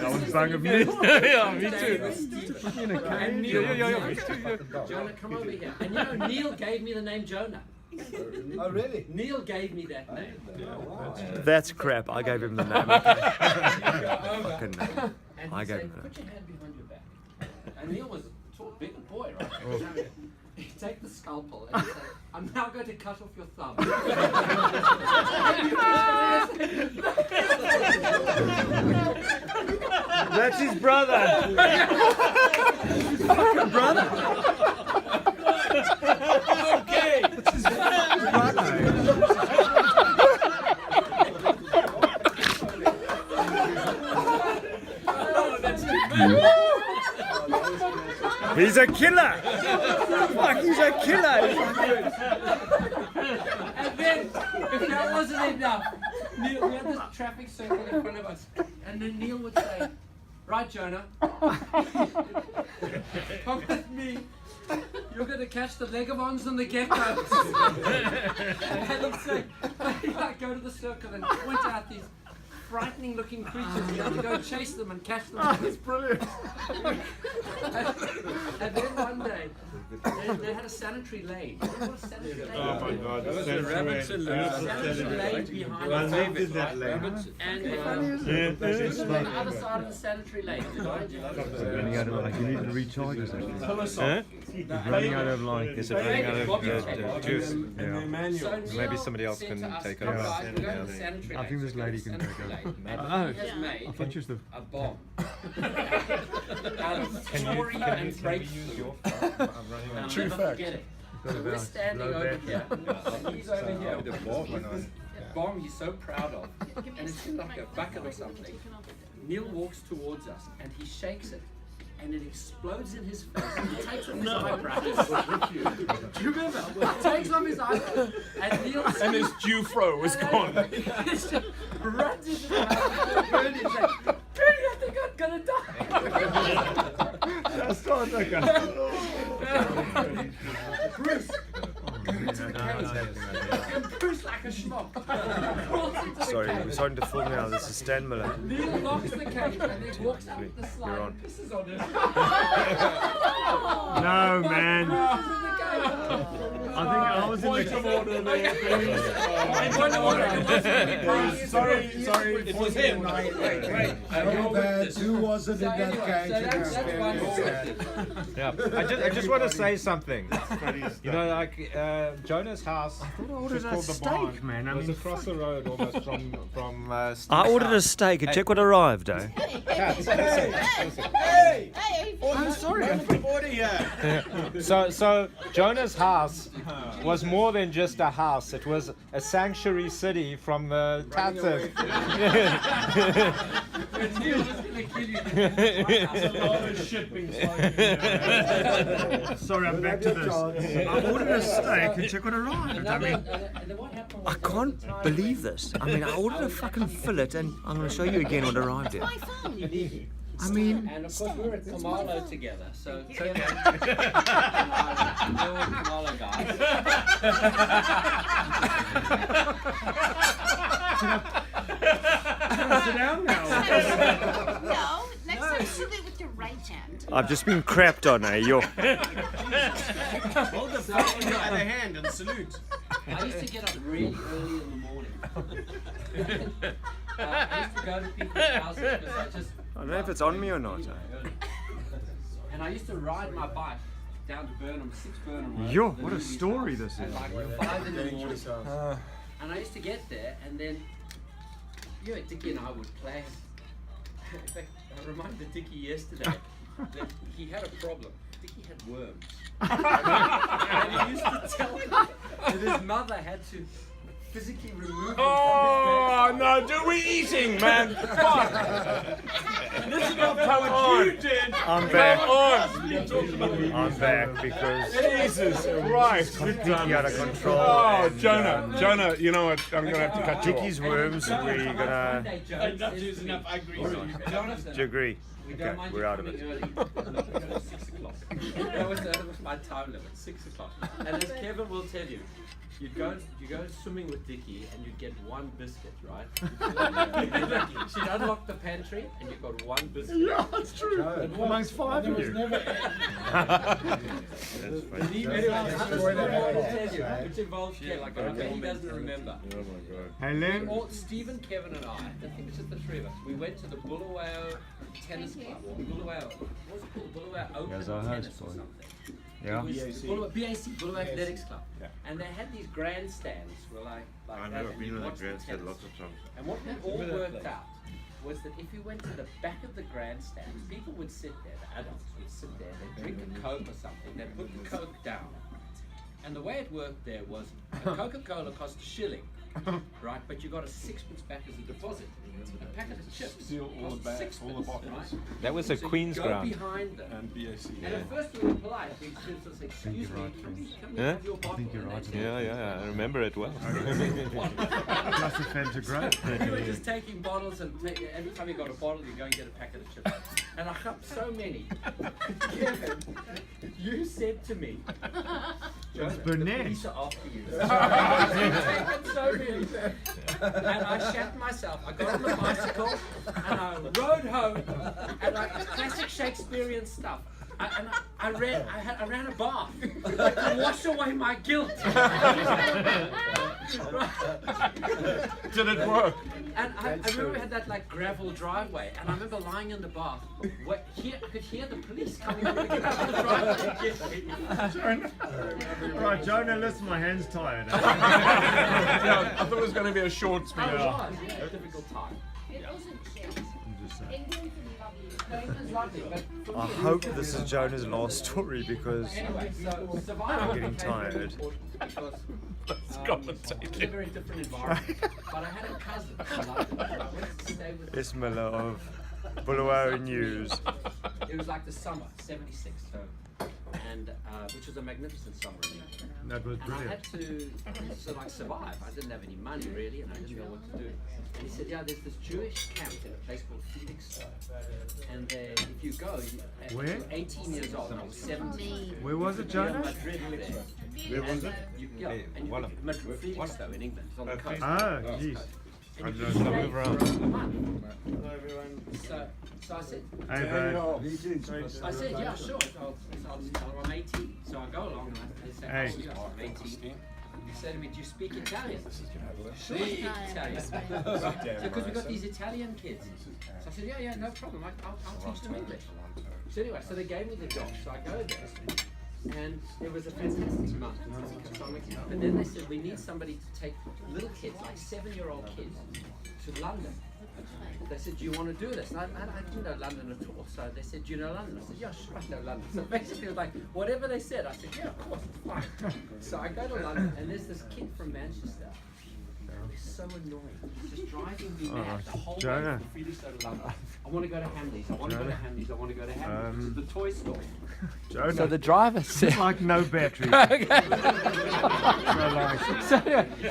Speaker 4: was bang of me.
Speaker 2: Yeah, me too.
Speaker 12: And Neil, Jonah, come over here. And you know, Neil gave me the name Jonah.
Speaker 3: Oh, really?
Speaker 12: Neil gave me that name.
Speaker 4: That's crap. I gave him the name. Fucking name.
Speaker 12: And
Speaker 4: I
Speaker 12: he'd
Speaker 4: gave
Speaker 12: say,
Speaker 4: him the name.
Speaker 12: put your hand behind your back. And Neil was a tall, big boy, right? He'd take the scalpel and he'd say, I'm now going to cut off your thumb.
Speaker 4: That's his brother. Fucking brother.
Speaker 2: Okay.
Speaker 4: That's his fucking brother. He's a killer. Fuck, he's a killer.
Speaker 12: And then, if that wasn't enough, Neil, we had this traffic circle in front of us, and then Neil would say, right, Jonah, come with me. You're going to catch the legavons and the geckos. And he'd say, he'd like go to the circle and point out these frightening looking creatures. You have to go chase them and catch them.
Speaker 4: Oh, that's brilliant.
Speaker 12: And then one day, they had a sanitary lane. You know what a sanitary lane is?
Speaker 11: Oh my God!
Speaker 1: That was the rabbits and
Speaker 12: Sanitary lane behind
Speaker 11: Well,
Speaker 12: the
Speaker 11: named that lane.
Speaker 12: and on the other side of the sanitary lane. Behind you.
Speaker 4: Running out of like you need to recharge or something.
Speaker 11: Huh?
Speaker 4: Running out of like is it running out of juice?
Speaker 11: Yeah.
Speaker 12: So
Speaker 4: Maybe somebody else can take over.
Speaker 12: I
Speaker 4: think this lady can take over.
Speaker 12: He has made
Speaker 4: I thought she was the.
Speaker 12: a bomb out of thorium and breakthrough. I'll
Speaker 11: True
Speaker 12: never
Speaker 11: fact.
Speaker 12: forget it. So we're standing over here. He's over here.
Speaker 1: The bomb went on.
Speaker 12: Bomb he's so proud of. And it's in like a bucket or something. Neil walks towards us and he shakes it. And it explodes in his face. And he takes off his eyebrows. Do you remember? He takes off his eyebrows. And Neil
Speaker 2: And his Jufro was gone.
Speaker 12: He just runs into the house. And he's like, Bernie, I think I'm gonna die.
Speaker 4: That's not like
Speaker 12: Bruce. Into the cage. And Bruce like a schmuck. Crawls into the
Speaker 4: Sorry,
Speaker 12: cage.
Speaker 4: we're starting to film now. This is Stan Miller.
Speaker 12: Neil locks the cage and then walks up the
Speaker 4: You're
Speaker 12: slide
Speaker 4: on.
Speaker 12: and pisses on it.
Speaker 4: No, man. I think I was in
Speaker 2: Point
Speaker 4: the.
Speaker 2: of order there, please.
Speaker 12: Point of order.
Speaker 11: Sorry.
Speaker 2: It was him.
Speaker 3: Wait. Who wasn't in that cage?
Speaker 11: Yeah. I just want to say something. You know, like Jonah's house.
Speaker 4: ordered
Speaker 11: which is
Speaker 4: a
Speaker 11: called the
Speaker 4: steak,
Speaker 11: Barn,
Speaker 4: man. I
Speaker 11: was
Speaker 4: mean,
Speaker 11: across the road almost from Steve's
Speaker 4: I ordered a
Speaker 11: house.
Speaker 4: steak and check what arrived, eh?
Speaker 10: I'm sorry, I'm from order here.
Speaker 11: So Jonah's house was more than just a house. It was a sanctuary city from the Tatas.
Speaker 12: Neil was gonna kill you.
Speaker 4: Sorry, I'm back to this. I ordered a steak and check what arrived. I mean,
Speaker 12: And then what happened
Speaker 4: I
Speaker 12: was
Speaker 4: can't believe this. I mean, I ordered a fucking fillet and I'm going to show you again what arrived here. I mean,
Speaker 12: and of course we were at Kamalo together, so Kevin, they were Kamalo guys.
Speaker 4: sit down now.
Speaker 7: No, next time sit it with your right hand.
Speaker 4: I've just been crapped on, eh? You're...
Speaker 10: Hold the phone in the other hand and salute.
Speaker 12: I used to get up really early in the morning. I used to go to people's houses because I just.
Speaker 4: I don't know if it's on me or not. Eh?
Speaker 12: And I used to ride my bike down to Burnham, 6 Burnham Road.
Speaker 4: Yo,
Speaker 12: to the
Speaker 4: what a
Speaker 12: Louis
Speaker 4: story
Speaker 12: house
Speaker 4: this is.
Speaker 12: At like 5 in the morning. And I used to get there, and then, you know, Dickie and I would play. In fact, I reminded Dickie yesterday. that he had a problem. I think he had worms. And he used to tell me that his mother had to physically remove him
Speaker 2: Oh
Speaker 12: from his bed.
Speaker 2: no, do we eating, man? Fuck.
Speaker 5: This is not what you did.
Speaker 4: I'm back.
Speaker 2: On.
Speaker 4: I'm back because
Speaker 2: Jesus Christ.
Speaker 4: Dicky out of control.
Speaker 2: Oh,
Speaker 4: and,
Speaker 2: Jonah, you know what? I'm gonna have to cut you off.
Speaker 4: Dicky's worms, we're gonna.
Speaker 12: One day, Joe
Speaker 5: Enough
Speaker 12: says
Speaker 5: is
Speaker 12: to me,
Speaker 5: enough. I agree.
Speaker 12: Jonathan,
Speaker 4: Do you agree?
Speaker 12: we don't
Speaker 4: Okay,
Speaker 12: mind
Speaker 4: we're
Speaker 12: you
Speaker 4: out of
Speaker 12: coming
Speaker 4: it.
Speaker 12: early. We're going to 6 o'clock. That was my time limit, 6 o'clock. And as Kevin will tell you, you go swimming with Dickie and you get one biscuit, right? She'd unlock the pantry and you got one biscuit.
Speaker 4: Yeah, that's true. Amongst 5 of you.
Speaker 12: Anyway, other story I will tell you, which involves Kevin, like I bet he doesn't remember.
Speaker 1: Oh my god.
Speaker 4: Helen.
Speaker 12: All, Stephen, Kevin, and I think it's just the three of us. We went to the Bulawayo Tennis Club, or Bulawayo, what was it called? Bulawayo Open
Speaker 4: Yes, our
Speaker 12: Tennis
Speaker 4: host
Speaker 12: or
Speaker 4: boy.
Speaker 12: something.
Speaker 4: Yeah.
Speaker 12: It was BAC, Bulawayo Athletics Club. And they had these grandstands where like
Speaker 1: I've
Speaker 12: that,
Speaker 1: never
Speaker 12: and
Speaker 1: been
Speaker 12: you
Speaker 1: on a
Speaker 12: watched the
Speaker 1: grandstand
Speaker 12: tennis.
Speaker 1: lots of times.
Speaker 12: And what we all worked out was that if you went to the back of the grandstand, people would sit there, the adults would sit there, they'd drink a Coke or something, they'd put the Coke down. And the way it worked there was a Coca-Cola cost a shilling, right? But you got a 6pence back as a deposit. A packet of chips cost 6pence, right?
Speaker 11: That was a
Speaker 12: So
Speaker 11: Queen's
Speaker 12: you go
Speaker 11: Ground.
Speaker 12: behind them.
Speaker 2: And BAC.
Speaker 12: And at first we were polite. We sort of say, excuse me, can we have your bottle? And they'd say,
Speaker 11: Yeah, I remember it well.
Speaker 4: Plus a Fanta Grape.
Speaker 12: we were just taking bottles and every time you got a bottle, you go and get a packet of chips. And I got so many. Kevin, you said to me, Jonah, the
Speaker 4: Burnett.
Speaker 12: police are after you. Taken so many. And I shat myself. I got on the bicycle and I rode home and like classic Shakespearean stuff. I ran a bath to wash away my guilt.
Speaker 2: Did it work?
Speaker 12: And I remember we had that like gravel driveway, and I remember lying in the bath. I could hear the police coming over the gravel driveway.
Speaker 4: Right, Jonah, listen, my hand's tired.
Speaker 2: Yeah, I thought it was going to be a short speech.
Speaker 12: It was, yeah, a difficult time.
Speaker 7: It wasn't shit.
Speaker 4: I'm just saying.
Speaker 7: England's lovely.
Speaker 12: It was lovely, but for me,
Speaker 4: I hope this is Jonah's last story because
Speaker 12: anyway, so Survivor
Speaker 4: I'm getting
Speaker 12: became very
Speaker 4: tired.
Speaker 12: important because
Speaker 2: commentate
Speaker 12: it was a very different environment. But I had a cousin who liked it. I went to stay with
Speaker 4: S. Miller of Bulawayo News.
Speaker 12: It was like the summer, 76, so, and which was a magnificent summer in England.
Speaker 4: That was
Speaker 12: And I
Speaker 4: brilliant.
Speaker 12: had to like survive. I didn't have any money really, and I didn't know what to do. And he said, "Yeah, there's this Jewish camp in a place called Felixstowe, and if you go,
Speaker 4: Where?
Speaker 12: you're 18 years old. I was 17.
Speaker 4: Where was it,
Speaker 12: Near
Speaker 4: Jonah?
Speaker 12: Madrid there.
Speaker 1: Where was it?
Speaker 12: Madrid, Felixstowe in England. It's on the coast.
Speaker 4: Ah,
Speaker 12: West
Speaker 4: jeez.
Speaker 12: coast.
Speaker 1: I
Speaker 12: And
Speaker 1: know
Speaker 12: you
Speaker 1: some
Speaker 12: stay
Speaker 1: of
Speaker 12: for
Speaker 1: around.
Speaker 12: a month.
Speaker 10: Hello everyone.
Speaker 12: So I said,
Speaker 4: Hey, babe.
Speaker 12: I said, yeah, sure. So I'll tell her I'm 18. So I go along and I say,
Speaker 4: Hey.
Speaker 12: oh, yeah, I'm 18. He said to me, do you speak Italian? Sure, I speak Italian. So because we got these Italian kids. So I said, yeah, no problem. I'll teach them English. So anyway, so they gave me the job. So I go there. And it was a fantastic month. And then they said, we need somebody to take little kids, like 7-year-old kids, to London. They said, do you want to do this? And I didn't know London at all. So they said, do you know London? I said, yeah, sure, I know London. So basically it was like, whatever they said, I said, yeah, of course, it's fine. So I go to London, and there's this kid from Manchester. He's so annoying. He's just driving me mad the whole way
Speaker 4: Jonah.
Speaker 12: from Felixstowe to London. I want to go to Hamleys. I want to go to Hamleys. I want to go to Hamleys. Which is the toy store.
Speaker 4: Jonah.
Speaker 12: So the driver said,
Speaker 4: It's like no battery.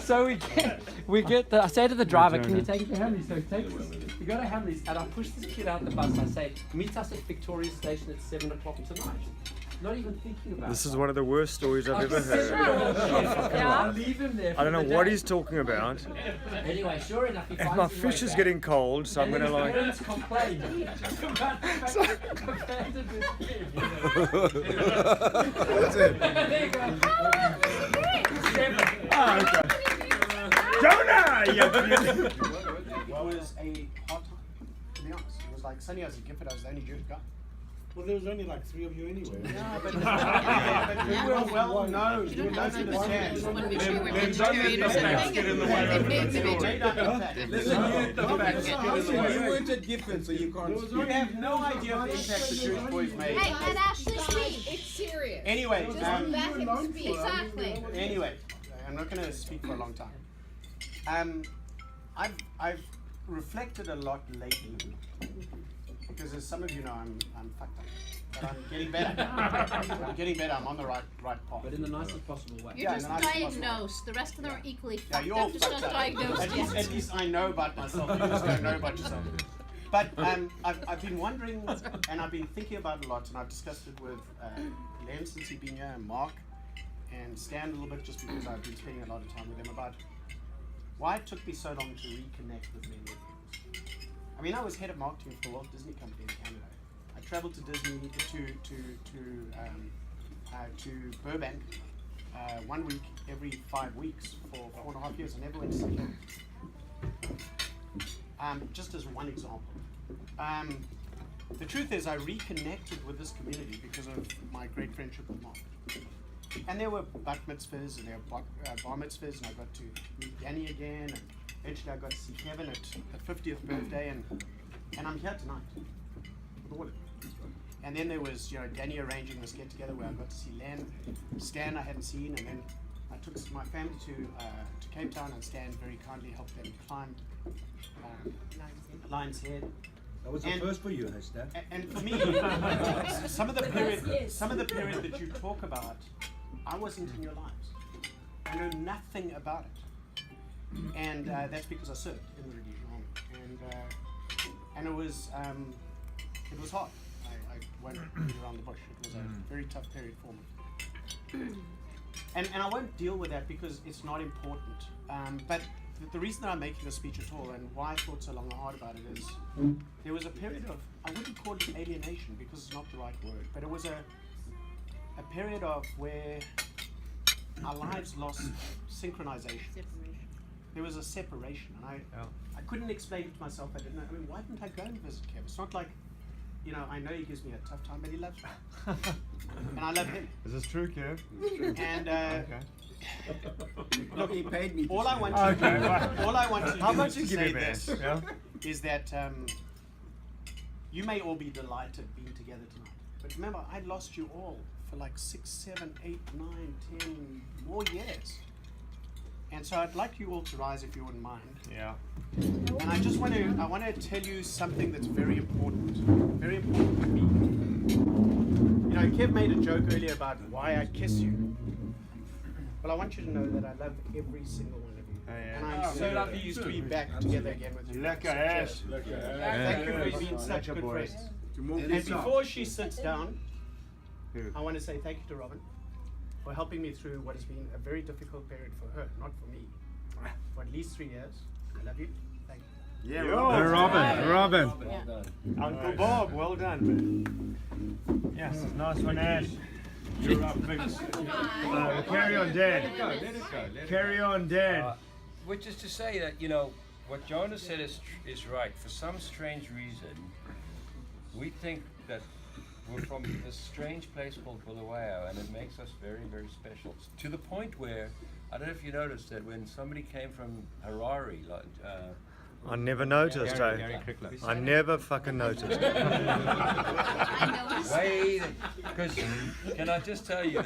Speaker 12: so we get the, I say to the driver, can you take it to Hamleys? So he takes us, we go to Hamleys, and I push this kid out the bus. I say, meet us at Victoria Station at 7 o'clock tonight. Not even thinking about
Speaker 4: This
Speaker 12: it.
Speaker 4: is one of the worst stories I've ever heard.
Speaker 12: I leave him there.
Speaker 4: I don't know
Speaker 12: for the
Speaker 4: what
Speaker 12: day.
Speaker 4: he's talking about.
Speaker 12: Anyway, sure enough, he
Speaker 4: And
Speaker 12: finds
Speaker 4: my
Speaker 12: his way
Speaker 4: fish is
Speaker 12: back.
Speaker 4: getting cold, so I'm
Speaker 12: And
Speaker 4: gonna
Speaker 12: then
Speaker 4: like.
Speaker 12: his parents complained about the fact that I've abandoned this kid.
Speaker 3: That's it.
Speaker 12: There you go. 7.
Speaker 4: Ah, okay. Jonah! You
Speaker 10: It was a hard time, to be honest. It was like Sonny as a Gifford, I was the only Jewish guy.
Speaker 13: Well, there was only like 3 of you anyway.
Speaker 10: Yeah, but we were well known. You don't understand.
Speaker 2: Then don't let the facts get in the way of the story.
Speaker 8: Listen, the facts get in the way. You weren't at Giffen, so you can't.
Speaker 10: You have no idea of the impact the Jewish boys made.
Speaker 7: Hey, let Ashley speak.
Speaker 14: It's serious.
Speaker 10: Anyway,
Speaker 14: Just let him speak.
Speaker 7: Exactly.
Speaker 10: Anyway, I'm not going to speak for a long time. I've reflected a lot lately because, as some of you know, I'm fucked up, but I'm getting better. I'm getting better. I'm on the right path.
Speaker 12: But in the nicest possible way.
Speaker 7: You're
Speaker 10: Yeah,
Speaker 7: just
Speaker 10: in the nicest possible way.
Speaker 7: diagnosed. The rest of them are equally
Speaker 10: Yeah,
Speaker 7: fucked
Speaker 10: you're all
Speaker 7: up, just
Speaker 10: fucked
Speaker 7: not
Speaker 10: up.
Speaker 7: diagnosed yet.
Speaker 10: At least I know about myself. You just don't know about yourself. But I've been wondering, and I've been thinking about it a lot, and I've discussed it with Len since he's been here, and Mark, and Stan a little bit, just because I've been spending a lot of time with them, about why it took me so long to reconnect with many of you. I mean, I was head of marketing for the Walt Disney Company in Canada. I traveled to Disney to Burbank 1 week every 5 weeks for 4.5 years. I never went to see him. Just as one example. The truth is, I reconnected with this community because of my great friendship with Mark. And there were bat mitzvahs and there were bar mitzvahs, and I got to meet Danny again, and eventually I got to see Kevin at 50th birthday, and I'm here tonight with all of you. And then there was, Danny arranging this get together where I got to see Len, Stan I hadn't seen, and then I took my family to Cape Town, and Stan very kindly helped them climb Lion's Head.
Speaker 3: That was the first for you, Stan.
Speaker 10: And for me, some of the period that you talk about, I wasn't in your lives. I know nothing about it, and that's because I served in the Rhodesian Army, and it was hard. I won't beat around the bush. It was a very tough period for me, and I won't deal with that because it's not important. But the reason that I'm making this speech at all, and why I thought so long and hard about it, is there was a period of, I wouldn't call it alienation because it's not the right word, but it was a period of where our lives lost synchronization. There was a separation, and I couldn't explain it to myself. I didn't know. I mean, why didn't I go and visit Kev? It's not like, I know he gives me a tough time, but he loves me, and I love him.
Speaker 4: Is this true, Kev?
Speaker 10: And
Speaker 4: okay.
Speaker 10: Look,
Speaker 8: he paid me.
Speaker 10: All I want to do,
Speaker 4: How much you
Speaker 10: is to
Speaker 4: give
Speaker 10: say
Speaker 4: me, man?
Speaker 10: this,
Speaker 4: Yeah?
Speaker 10: is that you may all be delighted being together tonight, but remember, I lost you all for like 6, 7, 8, 9, 10 more years. And so I'd like you all to rise if you wouldn't mind.
Speaker 4: Yeah.
Speaker 10: And I want to tell you something that's very important to me. Kev made a joke earlier about why I kiss you. Well, I want you to know that I love every single one of you. And I'm so pleased to be back together again with you.
Speaker 4: Lekker ass.
Speaker 10: Thank you for being such good friends. And before she sits down, I want to say thank you to Robin for helping me through what has been a very difficult period for her, not for me, for at least 3 years. I love you. Thank you.
Speaker 4: Yeah,
Speaker 11: Robin.
Speaker 1: Well done.
Speaker 4: Uncle Bob, well done, man. Yes, nice one, Ash. You're up, Vince. Carry on, Dad.
Speaker 11: Let it go.
Speaker 4: Carry on, Dad.
Speaker 1: Which is to say that, what Jonas said is right. For some strange reason, we think that we're from this strange place called Bulawayo, and it makes us very, very special. To the point where, I don't know if you noticed that when somebody came from Harare,
Speaker 4: I never noticed,
Speaker 11: Gary Crickler.
Speaker 4: I never fucking noticed.
Speaker 1: Because can I just tell you,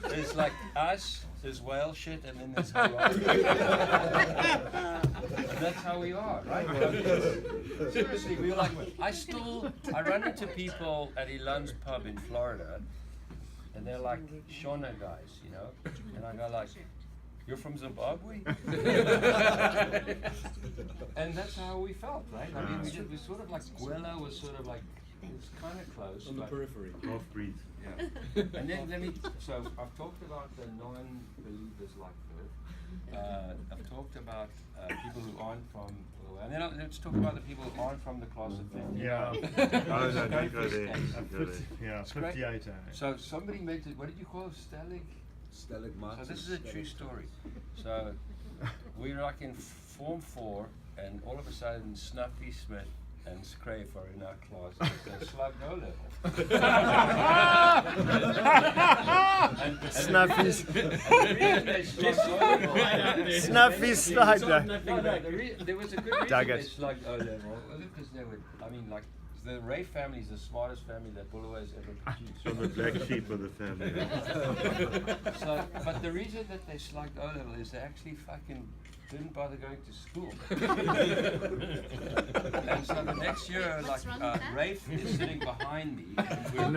Speaker 1: there's like us, there's whale shit, and then there's Harare. And that's how we are, right? Seriously, we were like, I run into people at Elan's pub in Florida, and they're like Shona guys, and I go like, you're from Zimbabwe? And that's how we felt, right? I mean, we sort of like, Gwela was sort of like, it was kind of close.
Speaker 2: On the periphery.
Speaker 4: Off-breed.
Speaker 1: Yeah. And then so I've talked about the non-believers like Bert. I've talked about people who aren't from, and then let's talk about the people who aren't from the closet then.
Speaker 4: Yeah. Oh, no, don't go there. Yeah, 58.
Speaker 1: So somebody mentioned, what did you call it?
Speaker 3: Stalagmites.
Speaker 1: So this is a true story. So we were like in Form 4, and all of a sudden Snuffy Smith and Scrape are in our class. They slugged O level.
Speaker 4: Snuffies. Snuffy slider.
Speaker 1: There was a good reason
Speaker 4: Dug
Speaker 1: they
Speaker 4: it.
Speaker 1: slugged O level. Because they would, I mean, like, the Ray family is the smartest family that Bulawayo has ever produced.
Speaker 14: So the black sheep of the family.
Speaker 1: So, but the reason that they slugged O level is they actually fucking didn't bother going to school. And so the next year, like, Rafe is sitting behind me. And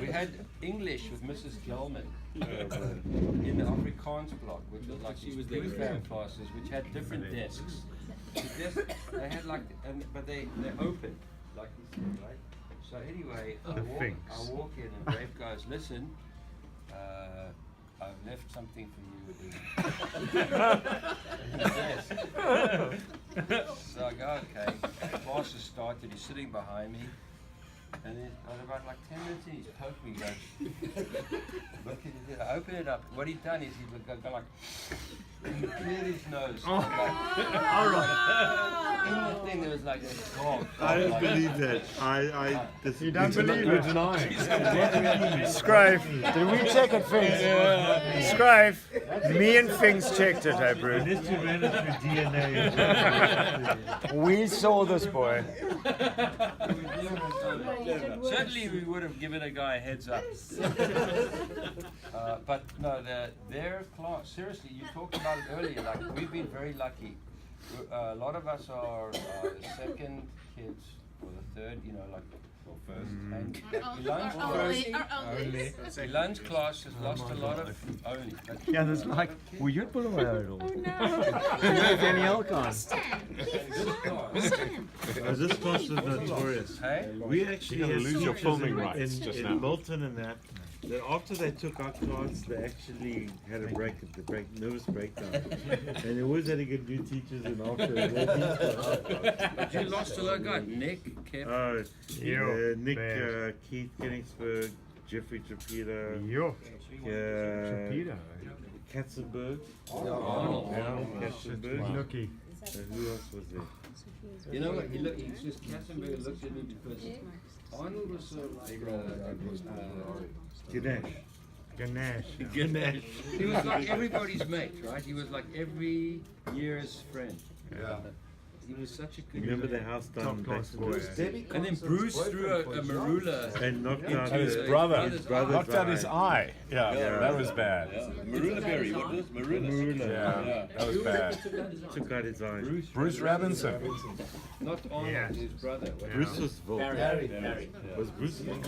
Speaker 1: we had English with Mrs. Gelman in the Afrikaans block, which was like these pre-fam classes, which had different desks. They had like, but they're open, like you said, right? So anyway, I walk in and Rafe goes, listen, I've left something for you in the desk. So I go, okay. Class has started, he's sitting behind me. And then about like 10 minutes in, he's poked me, goes, look at it, I open it up. What he'd done is he'd go like, and he cleared his nose.
Speaker 14: Oh.
Speaker 1: Alright. In the thing there was like a dog.
Speaker 14: I don't believe that.
Speaker 4: You don't believe it? Scrive, did we check it, Finks? Scrive, me and Finks checked it, hey, bro.
Speaker 14: Unless you ran it through DNA.
Speaker 4: We saw this boy.
Speaker 1: Certainly we would have given a guy a heads up. But no, their class, seriously, you talked about it earlier, like we've been very lucky. A lot of us are the second kids, or the third, you know, like, or first. And Ilan's class has lost a lot of only.
Speaker 4: Yeah, there's like, were you at Bulawayo at all? Oh no. You have any Elcon?
Speaker 14: This class was notorious.
Speaker 1: Hey?
Speaker 14: We actually
Speaker 11: You're gonna
Speaker 14: had
Speaker 11: lose your
Speaker 14: teachers
Speaker 11: filming rights just now.
Speaker 14: in Milton and that after they took our class, they actually had a nervous breakdown. And they always had to get new teachers and after
Speaker 1: But you lost a lot of guys. Nick, Kevin.
Speaker 14: Nick, Keith Kenningsberg, Jeffrey Trapita, Katzenberg,
Speaker 1: Arnold.
Speaker 14: Katzenberg. Who else was there?
Speaker 1: You know what? It's just Katzenberg looked at me because Arnold was sort of like
Speaker 14: Ganesh.
Speaker 1: He was like everybody's mate, right? He was like every year's friend.
Speaker 14: Yeah.
Speaker 1: He was such a good
Speaker 14: Remember
Speaker 1: guy.
Speaker 14: the house down in Baxter?
Speaker 1: And then Bruce threw a marula
Speaker 14: and knocked out
Speaker 11: his brother. Knocked out his eye. Yeah, that was bad.
Speaker 9: Marula berry, what was it? Marula.
Speaker 11: Yeah, that was bad.
Speaker 14: Took out his eye.
Speaker 11: Bruce Robinson.
Speaker 1: Not Arnold, his brother.
Speaker 14: Bruce was Volk.
Speaker 1: Barry.
Speaker 14: Was Bruce Volk?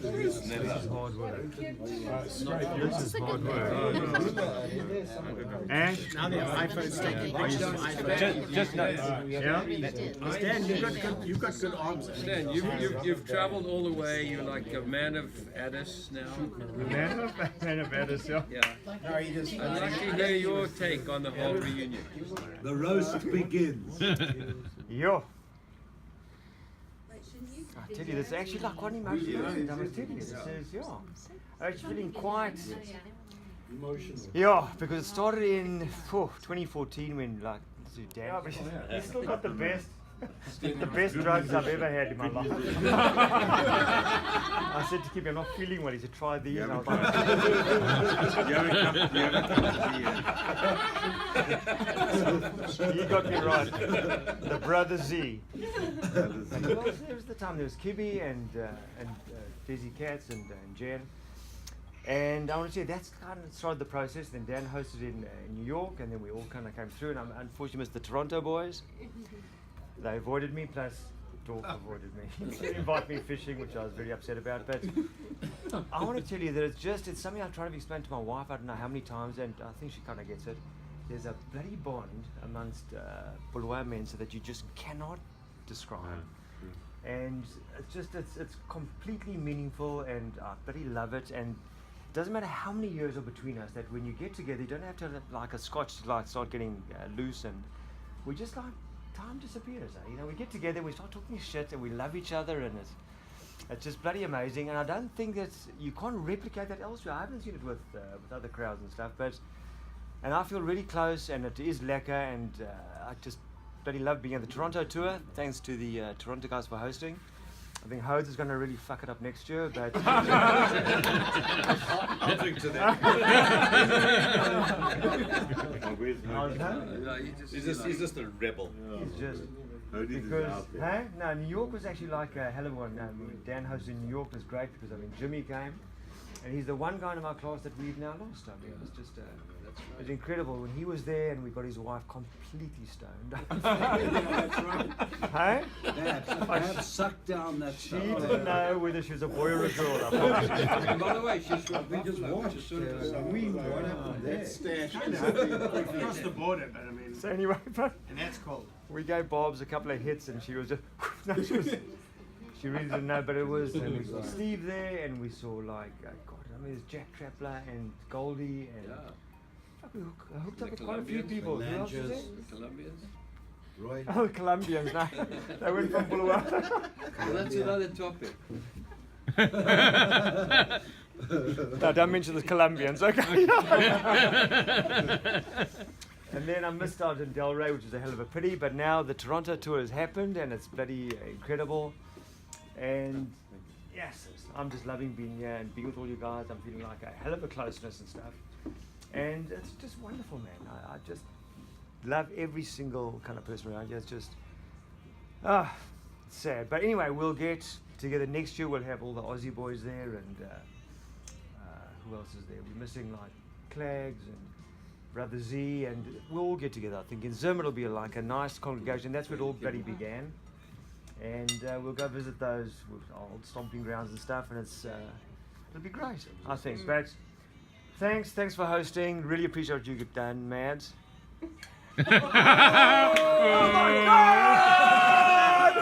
Speaker 4: Bruce is hard work. Bruce is hard work.
Speaker 10: Ash, now the iPhone's taking pictures of iPhone.
Speaker 11: Just nuts.
Speaker 10: Yeah? Stan, you've got good arms.
Speaker 1: Stan, you've traveled all the way. You're like a man of Addis now.
Speaker 4: Man of Addis, yeah.
Speaker 1: I'd like to hear your take on the whole reunion.
Speaker 3: The roast begins.
Speaker 4: Yo. I tell you, this is actually like quite emotional. I must tell you, this is, yeah. I'm actually feeling quite
Speaker 13: emotional.
Speaker 4: Yeah, because it started in 2014 when like Dan. Yeah, but he's still got the best drugs I've ever had in my life. I said to Kim, I'm not feeling well. He said, try these. And I was like, he got me right. The Brother Z. And there was the time there was Kibby and Dizzy Katz and Jen. And I want to say that's kind of started the process. Then Dan hosted in New York, and then we all kind of came through. And I unfortunately missed the Toronto boys. They avoided me, plus Dorf avoided me. He didn't invite me fishing, which I was very upset about. But I want to tell you that it's something I try to explain to my wife. I don't know how many times, and I think she kind of gets it. There's a bloody bond amongst Bulawayo men so that you just cannot describe. And it's completely meaningful, and I bloody love it. And it doesn't matter how many years are between us, that when you get together, you don't have to like a scotch to like start getting loose, and we just like time disappears. You know, we get together, we start talking shit, and we love each other, and it's just bloody amazing. And I don't think that you can't replicate that elsewhere. I haven't seen it with other crowds and stuff, and I feel really close, and it is lekker, and I just bloody love being at the Toronto tour. Thanks to the Toronto guys for hosting. I think Hodes is going to really fuck it up next year, but
Speaker 14: Nothing to that.
Speaker 9: He's just a rebel.
Speaker 4: He's just
Speaker 14: Hodes is
Speaker 4: because
Speaker 14: out there.
Speaker 4: no, New York was actually like a hell of a one. Dan hosting New York was great because Jimmy came, and he's the one guy in our class that we've now lost. I mean, it was just it was incredible when he was there, and we got his wife completely stoned.
Speaker 3: That's right.
Speaker 4: Hey?
Speaker 3: Dad sucked down that
Speaker 4: She
Speaker 3: stuff.
Speaker 4: didn't know whether she was a boy or a girl. I
Speaker 1: And by the way, she's from
Speaker 3: We just
Speaker 1: Buffalo, which
Speaker 3: watched
Speaker 1: is sort of
Speaker 3: what happened there.
Speaker 10: Across the border, but I mean,
Speaker 4: So anyway, but
Speaker 10: and that's cold.
Speaker 4: we gave Bob's a couple of hits, and she was just no, she really didn't know. But it was, and we saw Steve there, and we saw like God, I mean, there's Jack Trapler and Goldie, and fuck, we hooked up with quite a few people. Who else was there?
Speaker 1: the Colombians.
Speaker 3: Roy.
Speaker 4: Oh, the Colombians, no, they went from Boulevard.
Speaker 1: Well, that's another topic.
Speaker 4: No, don't mention the Colombians, okay? And then I missed out in Delray, which is a hell of a pity, but now the Toronto tour has happened and it's bloody incredible. And yes, I'm just loving being here and being with all you guys. I'm feeling like a hell of a closeness and stuff. And it's just wonderful, man. I just love every single kind of person around here. It's just, sad. But anyway, we'll get together next year. We'll have all the Aussie boys there, and who else is there? We're missing like Clags and Brother Z, and we'll all get together. I think in Zim it'll be like a nice congregation. That's where it all bloody began. And we'll go visit those old stomping grounds and stuff, and it'll be great, I think. But thanks for hosting. Really appreciate what you've done, Mads. Oh my God!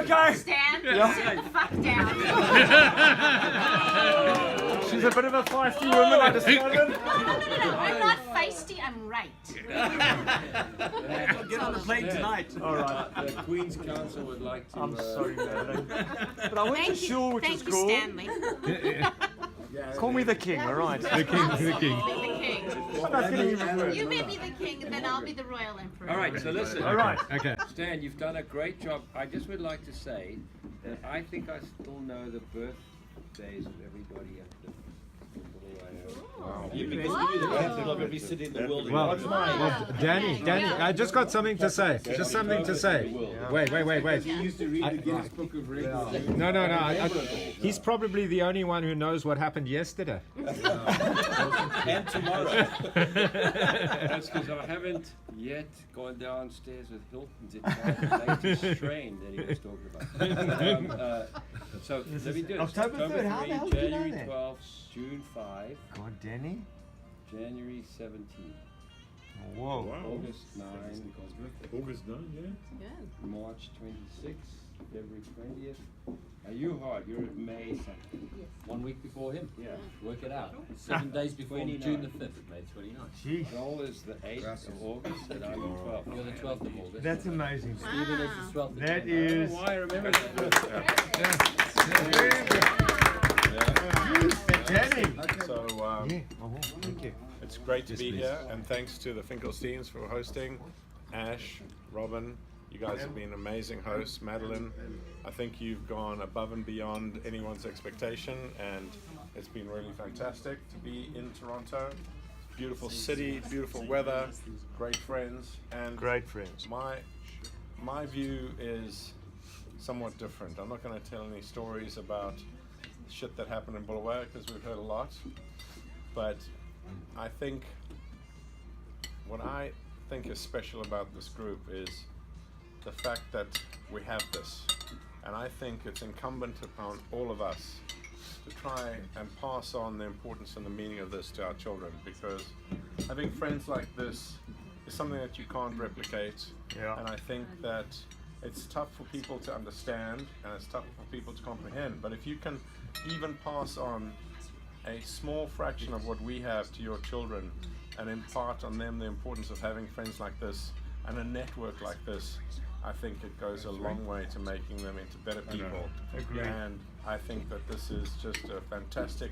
Speaker 4: Okay.
Speaker 7: Stan,
Speaker 4: Yeah.
Speaker 7: sit the fuck down.
Speaker 4: She's a bit of a feisty woman, I decided.
Speaker 7: No, I'm not feisty, I'm right.
Speaker 10: Get on the plane tonight.
Speaker 4: All right.
Speaker 1: The Queen's Council would like to.
Speaker 4: I'm sorry, man. But I went to
Speaker 7: Thank
Speaker 4: shul,
Speaker 7: you,
Speaker 4: which
Speaker 7: thank
Speaker 4: is
Speaker 7: you,
Speaker 4: cool.
Speaker 7: Stanley.
Speaker 4: Call me the king, all right?
Speaker 2: The king.
Speaker 7: The king.
Speaker 4: I'm not getting even worse.
Speaker 7: You may be the king, and then I'll be the royal emperor.
Speaker 1: All right, so listen.
Speaker 4: All right.
Speaker 2: Okay.
Speaker 1: Stan, you've done a great job. I just would like to say that I think I still know the birthdays of everybody at the
Speaker 5: Wow. Because you the capital of every city in the world.
Speaker 11: Well, Danny, I just got something to say. Just something to say. Wait.
Speaker 3: He used to read the Guinness Book of Records.
Speaker 11: No. He's probably the only one who knows what happened yesterday.
Speaker 5: And tomorrow.
Speaker 1: That's because I haven't yet gone downstairs with Hilton's and tried the latest strain that he was talking about. So let me do it.
Speaker 4: October 3rd, how the hell did you know
Speaker 1: January
Speaker 4: that?
Speaker 1: 12th, June 5,
Speaker 4: God, Danny.
Speaker 1: January 17th,
Speaker 4: Whoa.
Speaker 1: August 9,
Speaker 14: August 9, yeah?
Speaker 1: March 26th, February 20th. Are you hard? You're at May something.
Speaker 12: 1 week before him.
Speaker 1: Yeah.
Speaker 12: Work it out. 7 days before
Speaker 1: 29.
Speaker 12: June the 5th, May 29th.
Speaker 4: Gee,
Speaker 1: Joel is the 8th of August and I'm the 12th.
Speaker 12: You're the 12th of August.
Speaker 4: that's amazing.
Speaker 12: Stephen is the 12th of
Speaker 4: That
Speaker 12: January.
Speaker 4: is.
Speaker 1: Why I remember that.
Speaker 4: Danny.
Speaker 15: So
Speaker 4: Yeah. Oh, thank you.
Speaker 15: it's great to be here, and thanks to the Finkelsteins for hosting. Ash, Robin, you guys have been amazing hosts. Madeline, I think you've gone above and beyond anyone's expectation, and it's been really fantastic to be in Toronto. Beautiful city, beautiful weather, great friends, and
Speaker 4: Great friends.
Speaker 15: my view is somewhat different. I'm not going to tell any stories about shit that happened in Bulawayo because we've heard a lot, but I think what I think is special about this group is the fact that we have this, and I think it's incumbent upon all of us to try and pass on the importance and the meaning of this to our children, because having friends like this is something that you can't replicate.
Speaker 4: Yeah.
Speaker 15: And I think that it's tough for people to understand and it's tough for people to comprehend, but if you can even pass on a small fraction of what we have to your children and impart on them the importance of having friends like this and a network like this, I think it goes a long way to making them into better people. And I think that this is just a fantastic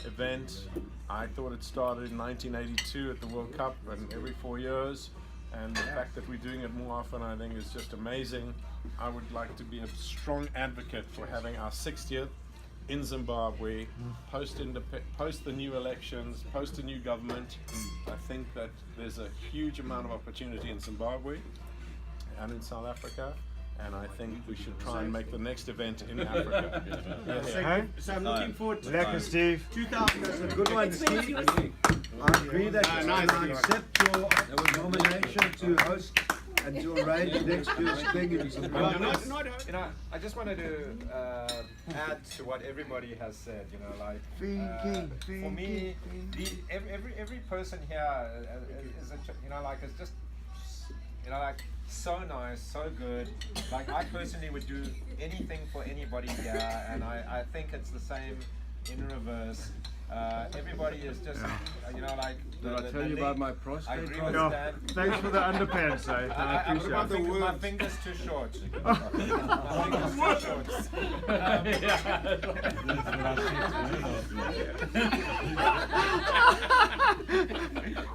Speaker 15: event. I thought it started in 1982 at the World Cup, and every 4 years and the fact that we're doing it more often, I think, is just amazing. I would like to be a strong advocate for having our 60th in Zimbabwe, post the new elections, post the new government. I think that there's a huge amount of opportunity in Zimbabwe and in South Africa, and I think we should try and make the next event in Africa.
Speaker 10: So I'm looking forward to
Speaker 4: Lekker, Steve.
Speaker 10: 2000.
Speaker 3: That's a good one, Steve. I agree that I accept your nomination to host and to arrange next year's thing in Zimbabwe.
Speaker 11: You know, I just wanted to add to what everybody has said. You know, like for me, every person here is a, you know, like it's just, you know, like so nice, so good. Like I personally would do anything for anybody here, and I think it's the same in reverse. Everybody is just, you know, like.
Speaker 1: Did I tell you about my prostate?
Speaker 11: I agree
Speaker 1: No.
Speaker 11: with Dan.
Speaker 4: Thanks for the underpants, eh? I appreciate it.
Speaker 11: My finger's too short. My finger's too short.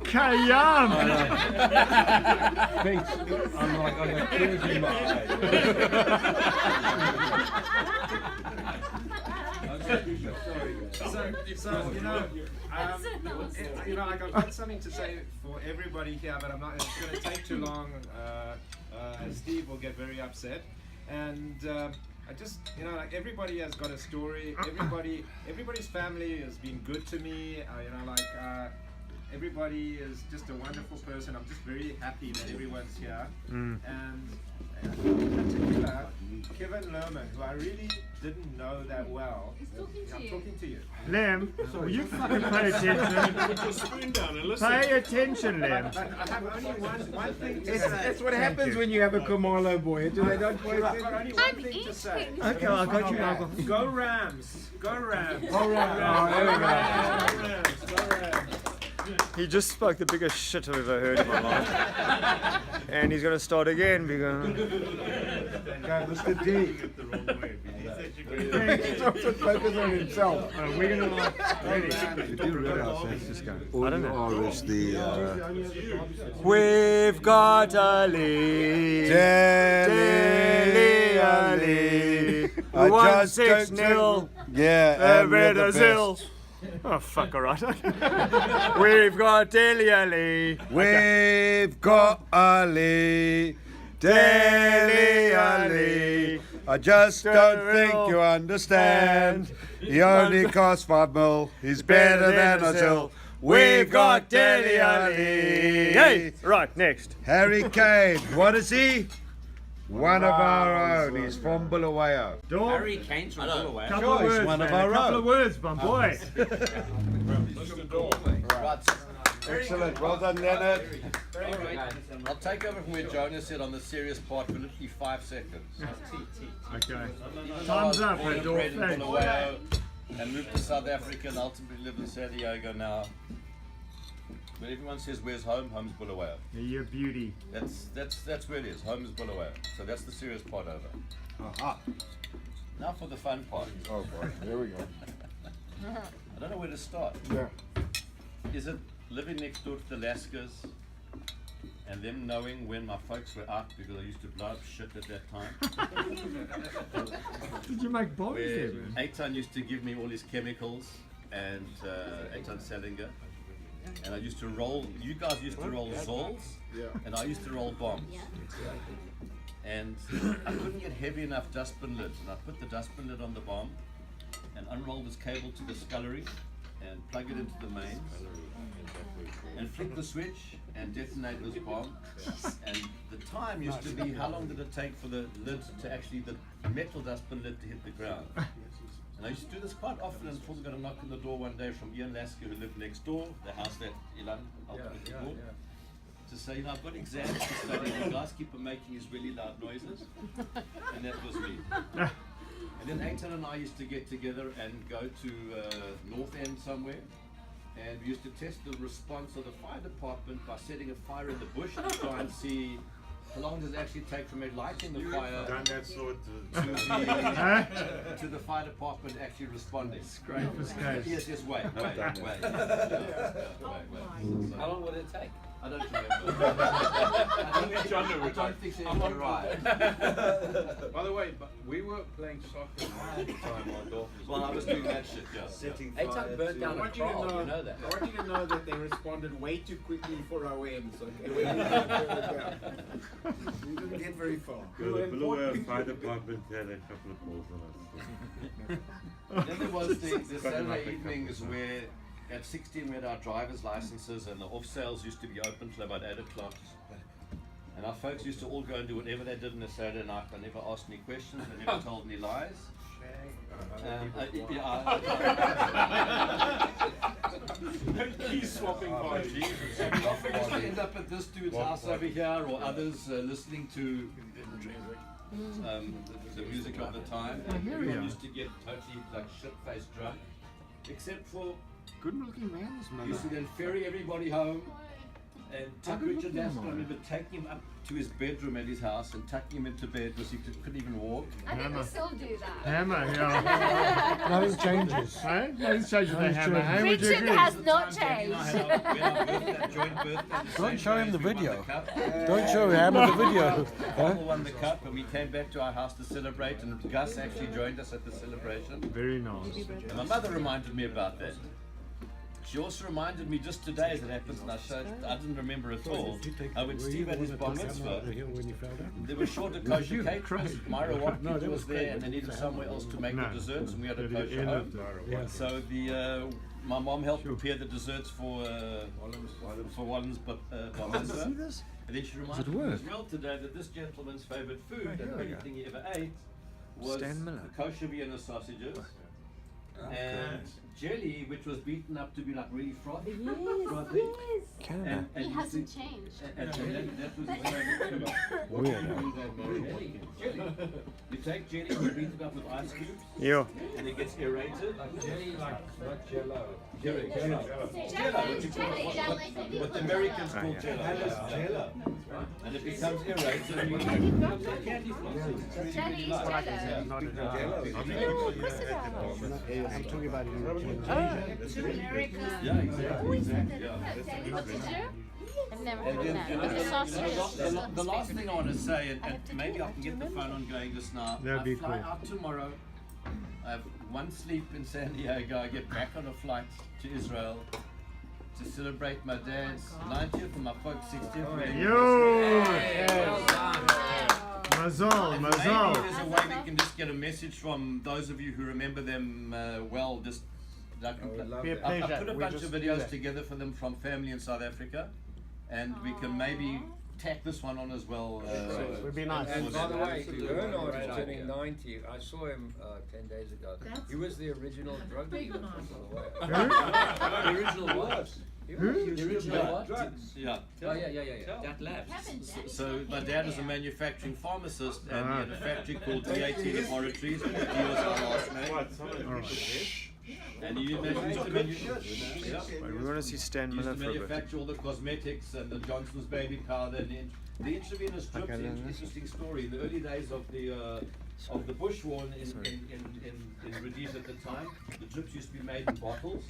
Speaker 4: Kayam!
Speaker 11: Thanks. I'm like, I got tears in my eyes. So you know, like I've got something to say for everybody here, but I'm not. It's going to take too long. Steve will get very upset, and I just, you know, like everybody has got a story. Everybody's family has been good to me. You know, like everybody is just a wonderful person. I'm just very happy that everyone's here, and in particular, Kevin Lerman, who I really didn't know that well. I'm talking to you.
Speaker 4: Lem, will you fucking pay attention?
Speaker 15: Put your spoon down and listen.
Speaker 4: Pay attention, Lem.
Speaker 11: But I have only one thing to say.
Speaker 3: That's what happens when you have a Kamalo boy. Do they don't
Speaker 11: I've got only one thing to say.
Speaker 4: Okay, I got you, Michael.
Speaker 11: Go Rams! Go Rams!
Speaker 3: All right. Oh, there we go.
Speaker 11: Go Rams!
Speaker 4: He just spoke the biggest shit I've ever heard in my life. And he's gonna start again because
Speaker 3: Okay, Mr. D. He's also focused on himself.
Speaker 4: we're gonna like really.
Speaker 3: Did you realize that's just going?
Speaker 4: I don't know.
Speaker 3: Or is the
Speaker 4: We've got a lead. Dele Ali. We won 6-0.
Speaker 3: Yeah,
Speaker 4: Brazil. Oh fuck! All right. We've got Dele Ali.
Speaker 3: We've got Ali. Dele Ali. I just don't think you understand. He only costs 5 mil. He's better than Ozil. We've got Dele Ali.
Speaker 4: Hey, right next.
Speaker 3: Harry Kane. What is he? One of our own. He's from Bulawayo.
Speaker 12: Harry Kane's from Bulawayo.
Speaker 4: Couple of words,
Speaker 3: one of
Speaker 4: man.
Speaker 3: our
Speaker 4: Couple
Speaker 3: own.
Speaker 4: of words, my boy.
Speaker 3: Excellent. Well done, Leonard.
Speaker 9: I'll take over from where Jonas said on the serious part for literally 5 seconds.
Speaker 4: Okay. Time's up.
Speaker 9: Born and
Speaker 4: Door
Speaker 9: bred in
Speaker 4: flag.
Speaker 9: Bulawayo and moved to South Africa and ultimately live in San Diego now. When everyone says where's home, home's Bulawayo.
Speaker 4: Yeah, you're a beauty.
Speaker 9: That's where it is. Home is Bulawayo. So that's the serious part over.
Speaker 3: Aha.
Speaker 9: Now for the fun part.
Speaker 3: Oh boy, here we go.
Speaker 9: I don't know where to start.
Speaker 3: Yeah.
Speaker 9: Is it living next door to the Lascars and them knowing when my folks were out because I used to blow up shit at that time?
Speaker 4: Did you make bombs there, man?
Speaker 9: Eitan used to give me all his chemicals and Eitan Salinger. And I used to roll, you guys used to roll Zols, and I used to roll bombs. And I couldn't get heavy enough dustbin lids, and I put the dustbin lid on the bomb and unroll this cable to the scullery and plug it into the mains and flick the switch and detonate this bomb. And the time used to be how long did it take for the lid to actually, the metal dustbin lid to hit the ground. And I used to do this quite often until I got a knock on the door one day from Ian Lasker, who lived next door, the house that Ilan ultimately bought, to say, you know, I've got exams to study, and the guys keep on making these really loud noises. And that was me. And then Eitan and I used to get together and go to North End somewhere, and we used to test the response of the fire department by setting a fire in the bush to try and see how long does it actually take from it lighting the fire to the fire department actually responding. Yes, wait.
Speaker 12: How long would it take?
Speaker 9: I don't remember.
Speaker 15: Only John knew
Speaker 12: I
Speaker 15: it.
Speaker 12: don't think so.
Speaker 15: I'm
Speaker 12: You're right.
Speaker 15: By the way, but we were playing soccer all the time on Dolphins.
Speaker 9: Well, I was doing that shit, yeah.
Speaker 3: Setting
Speaker 12: Eitan
Speaker 3: fire
Speaker 12: burnt
Speaker 3: to-
Speaker 12: down
Speaker 8: I
Speaker 12: a
Speaker 8: want you to
Speaker 12: kraal,
Speaker 8: know,
Speaker 12: you know that.
Speaker 8: I want you to know that they responded way too quickly for our ends. Okay? We didn't get very far.
Speaker 14: The Bulawayo Fire Department had a couple of calls on us.
Speaker 9: Then there was the
Speaker 14: Got them up
Speaker 9: Saturday
Speaker 14: a couple
Speaker 9: evenings
Speaker 14: of
Speaker 9: where at 16 we had our driver's licenses and the off sales used to be open till about 8 o'clock. And our folks used to all go and do whatever they did on a Saturday night. They never asked any questions, they never told any lies.
Speaker 15: He's swapping parties.
Speaker 9: And we often used to end up at this dude's house over here or others listening to the music of the time. Everyone used to get totally like shit-faced drunk. Except for
Speaker 13: Good-looking man, this man.
Speaker 9: used to then ferry everybody home and tuck Richard Lasker. I remember taking him up to his bedroom at his house and tucking him into bed because he couldn't even walk.
Speaker 7: I think we still do that.
Speaker 4: Hammer, yeah.
Speaker 13: Nothing changes.
Speaker 4: Hey? Nothing's changed with the hammer. Hey, would you
Speaker 7: Richard
Speaker 4: agree?
Speaker 7: has not
Speaker 9: Danny and I
Speaker 7: changed.
Speaker 9: had our birthday, joint birthday. the
Speaker 13: Don't
Speaker 9: same
Speaker 13: show
Speaker 9: day
Speaker 13: him
Speaker 9: as
Speaker 13: the
Speaker 9: we won
Speaker 13: video.
Speaker 9: cup.
Speaker 13: Don't show Hammer the video.
Speaker 9: Apple won the cup and we came back to our house to celebrate and Gus actually joined us at the celebration.
Speaker 4: Very nice.
Speaker 9: And my mother reminded me about that. She also reminded me just today as it happens, and I didn't remember at all. When Steve had his bar mitzvah, they were short a kosher cake. Myra Watkins was there, and they needed somewhere else to make the desserts, and we had a kosher home. So my mom helped prepare the desserts for Wallen's bar mitzvah. And then she reminded me as well today that this gentleman's favorite food, and the only thing he ever ate, was the kosher Vienna sausages. And jelly, which was beaten up to be like really frothy. frothy. And
Speaker 7: He
Speaker 9: you
Speaker 7: hasn't
Speaker 9: see-
Speaker 7: changed.
Speaker 9: And that was his favorite food. Jelly. You take jelly, you beat it up with ice cubes,
Speaker 4: Yeah.
Speaker 9: and it gets aerated.
Speaker 11: Jelly, like not jello.
Speaker 9: Jelly. What the Americans call jello. And it becomes aerated and it becomes like candy floss.
Speaker 7: Jelly, jello.
Speaker 13: I'm talking about
Speaker 7: America.
Speaker 9: Yeah, exactly.
Speaker 7: Did you? I've never
Speaker 9: And
Speaker 7: had
Speaker 9: then,
Speaker 7: that.
Speaker 9: and
Speaker 7: With the
Speaker 9: then
Speaker 7: sausage.
Speaker 9: the last thing I want to say, and maybe I can get the phone on going just now.
Speaker 4: That'd be
Speaker 9: I fly
Speaker 4: cool.
Speaker 9: out tomorrow. I have one sleep in San Diego. I get back on a flight to Israel to celebrate my dad's 90th and my folks' 60th wedding.
Speaker 4: Yo!
Speaker 9: And
Speaker 4: Mazal,
Speaker 9: maybe
Speaker 4: mazal.
Speaker 9: there's a way we can just get a message from those of you who remember them well. Just I put a bunch of videos together for them from family in South Africa, and we can maybe tack this one on as well.
Speaker 10: Would be nice.
Speaker 1: And by the way,
Speaker 12: Absolutely.
Speaker 1: Bernard
Speaker 12: Great
Speaker 1: is turning
Speaker 12: idea.
Speaker 1: 90. I saw him 10 days ago. He was the original drug dealer from Bulawayo.
Speaker 12: The original what?
Speaker 1: He
Speaker 4: Who?
Speaker 1: was
Speaker 12: The original what?
Speaker 9: Yeah.
Speaker 12: Oh yeah. That labs.
Speaker 9: So my dad is a manufacturing pharmacist, and he had a factory called DAT Laboratories. He was our last name. And he used to
Speaker 4: We want to see Stan
Speaker 9: used
Speaker 4: Miller
Speaker 9: to
Speaker 4: for a bit.
Speaker 9: manufacture all the cosmetics and the Johnson's baby powder. And the intravenous drips is an interesting story. In the early days of the bush war in Rhodesia at the time, the drips used to be made in bottles,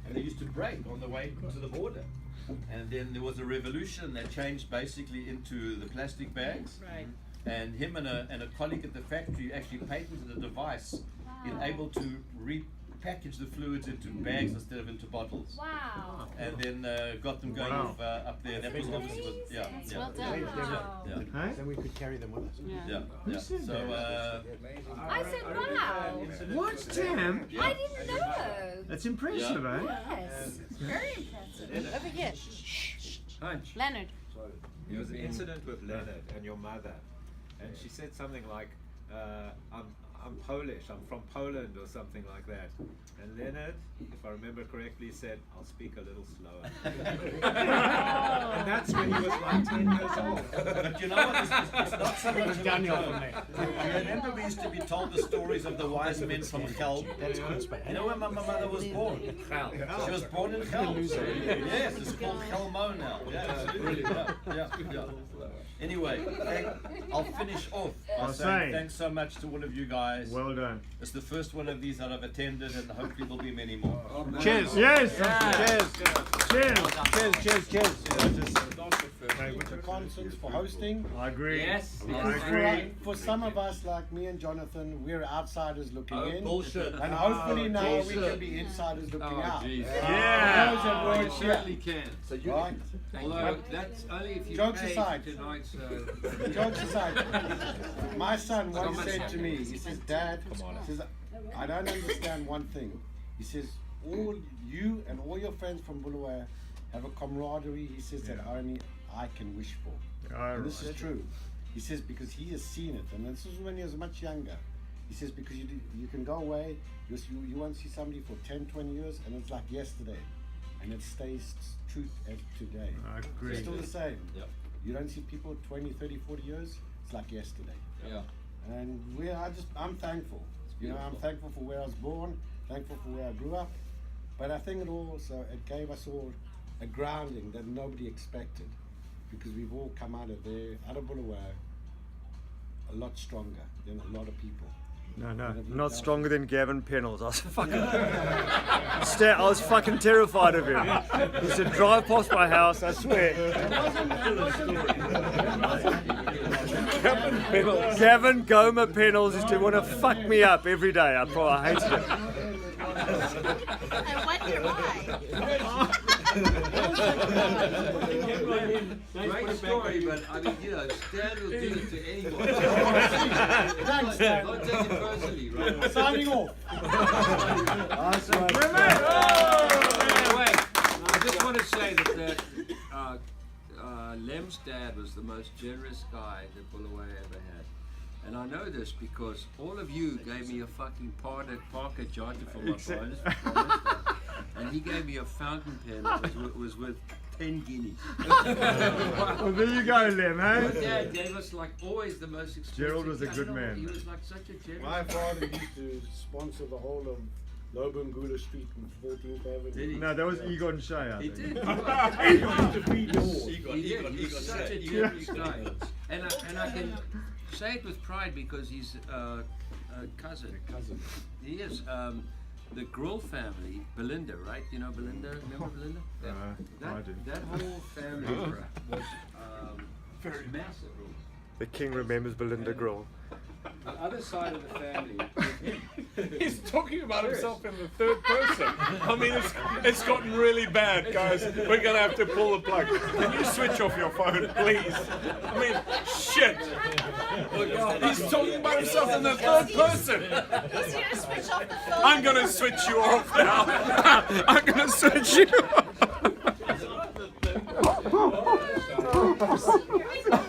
Speaker 9: and they used to break on the way to the border. And then there was a revolution that changed basically into the plastic bags.
Speaker 7: Right.
Speaker 9: And him and a colleague at the factory actually patented a device able to repackage the fluids into bags instead of into bottles.
Speaker 7: Wow.
Speaker 9: And then got them going off up there. That was obviously
Speaker 7: That's well done. Wow.
Speaker 9: yeah.
Speaker 10: Then we could carry them with us.
Speaker 9: Yeah. So
Speaker 7: I said, wow.
Speaker 4: What, Tim?
Speaker 7: I didn't know.
Speaker 4: That's impressive, eh?
Speaker 7: Yes. Very impressive. Over here.
Speaker 11: Hunch.
Speaker 7: Leonard.
Speaker 11: There was an incident with Leonard and your mother, and she said something like, I'm Polish, I'm from Poland or something like that. And Leonard, if I remember correctly, said, I'll speak a little slower. And that's when he was like 10 years old.
Speaker 9: but you know what? It's not something to
Speaker 10: Daniel
Speaker 9: know.
Speaker 10: from there.
Speaker 9: You remember we used to be told the stories of the wise men from Chelm? You know where my mother was born? She was born in Chelm. Yes, it's called Chelmo now. Yeah, absolutely. Yeah. Anyway, I'll finish off by
Speaker 4: I'll
Speaker 9: saying
Speaker 4: say.
Speaker 9: thanks so much to all of you guys.
Speaker 4: Well done.
Speaker 9: It's the first one of these that I've attended, and hopefully there'll be many more.
Speaker 13: Cheers.
Speaker 4: Yes.
Speaker 13: Cheers.
Speaker 4: Cheers.
Speaker 13: Cheers. Just with the conscience for hosting.
Speaker 4: I agree.
Speaker 12: Yes.
Speaker 4: I agree.
Speaker 13: For some of us, like me and Jonathan, we're outsiders looking
Speaker 9: Oh,
Speaker 13: in.
Speaker 9: bullshit.
Speaker 13: And hopefully now we
Speaker 9: bullshit.
Speaker 13: can be insiders looking
Speaker 12: Oh,
Speaker 13: out.
Speaker 12: jeez.
Speaker 4: Yeah.
Speaker 13: Those that
Speaker 12: Oh,
Speaker 13: weren't
Speaker 12: you
Speaker 13: here.
Speaker 12: certainly can.
Speaker 13: So you right?
Speaker 12: Although that's only if you
Speaker 13: Jokes
Speaker 12: pay
Speaker 13: aside.
Speaker 12: tonight's.
Speaker 13: Jokes aside, my son once
Speaker 12: Someone
Speaker 13: said to me, he says, Dad, he says, I don't understand one thing. He says, all you and all your friends from Bulawayo have a camaraderie, he says, that only I can wish for. And this is true. He says, because he has seen it, and this is when he was much younger. He says, because you can go away, you won't see somebody for 10, 20 years, and it's like yesterday. And it stays true as today.
Speaker 4: I agree.
Speaker 13: It's still the same.
Speaker 9: Yep.
Speaker 13: You don't see people 20, 30, 40 years, it's like yesterday.
Speaker 12: Yeah.
Speaker 13: And I'm thankful. You know, I'm thankful for where I was born, thankful for where I grew up. But I think it gave us all a grounding that nobody expected. Because we've all come out of Bulawayo, a lot stronger than a lot of people.
Speaker 4: No, not stronger than Gavin Pennells. I was fucking terrified of him. He said, drive past my house, I swear. Gavin Goma Pennells used to want to fuck me up every day. I hated him.
Speaker 7: I wonder why.
Speaker 12: Great story, but I mean, Stan will do it to anyone.
Speaker 13: Thanks, Stan.
Speaker 12: Don't take it personally, right?
Speaker 13: Signing off.
Speaker 12: Anyway, I just want to say that Lem's dad was the most generous guy that Bulawayo ever had. And I know this because all of you gave me a fucking Parker Jota for my bonus. And he gave me a fountain pen that was worth 10 guineas.
Speaker 4: Well, there you go, Lem,
Speaker 12: My
Speaker 4: eh?
Speaker 12: dad gave us like always the most expensive.
Speaker 4: Gerald was a good man.
Speaker 12: He was like such a generous.
Speaker 13: My father used to sponsor the whole of Lobengula Street and 14th Avenue.
Speaker 12: Did he?
Speaker 4: No, that was Egon Shea, I
Speaker 12: He
Speaker 4: think.
Speaker 12: did.
Speaker 13: He used to feed the horse.
Speaker 12: He did. He's such a generous guy. And I can say it with pride because he's a cousin. He is. The Grill family, Belinda, right? You know Belinda? Remember Belinda?
Speaker 4: I do.
Speaker 12: That whole family was very massive.
Speaker 4: The king remembers Belinda Grill.
Speaker 12: The other side of the family was him.
Speaker 15: He's talking about himself in the third person. I mean, it's gotten really bad, guys. We're going to have to pull the plug. Can you switch off your phone, please? I mean, shit. He's talking about himself in the third person.
Speaker 7: He's gonna switch off the phone.
Speaker 15: I'm going to switch you off now. I'm going to switch you off.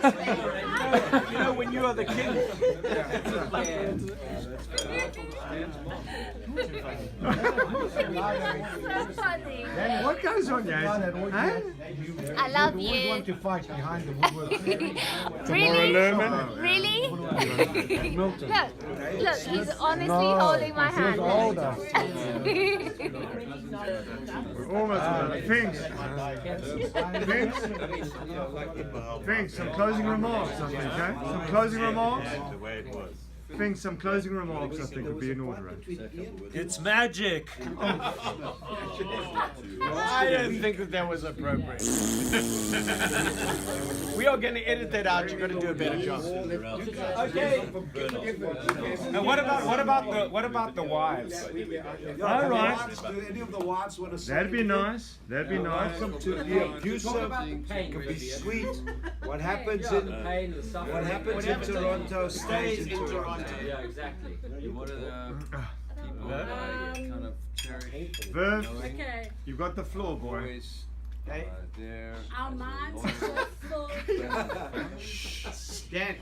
Speaker 10: You know, when you are the king.
Speaker 7: So funny.
Speaker 4: What goes on, Jason? Huh?
Speaker 7: I love you.
Speaker 13: Want to fight behind the woodwork.
Speaker 7: Really?
Speaker 4: Lerman?
Speaker 7: Really? Look, he's honestly
Speaker 13: No,
Speaker 7: holding my
Speaker 13: he's
Speaker 7: hand.
Speaker 13: older.
Speaker 4: We're almost done. Thanks. Thanks. Some closing remarks, I think, okay? Some closing remarks?
Speaker 14: The way it was.
Speaker 4: Think some closing remarks, I think, would be in order.
Speaker 5: It's magic. I don't think that was appropriate. We are going to edit that out. You're going to do a better job. Okay.
Speaker 11: And what about the wives?
Speaker 4: All right.
Speaker 3: Do any of the wives want to say
Speaker 4: That'd be
Speaker 3: anything?
Speaker 4: nice. That'd be nice.
Speaker 3: Welcome to be abusive, can be sweet. What happens in Toronto stays in Toronto.
Speaker 12: Yeah, exactly. You're one of the people that I kind of cherish.
Speaker 4: Verve,
Speaker 16: Okay.
Speaker 4: you've got the floor, boy.
Speaker 12: Always there.
Speaker 16: Our minds are so full.
Speaker 10: Dan.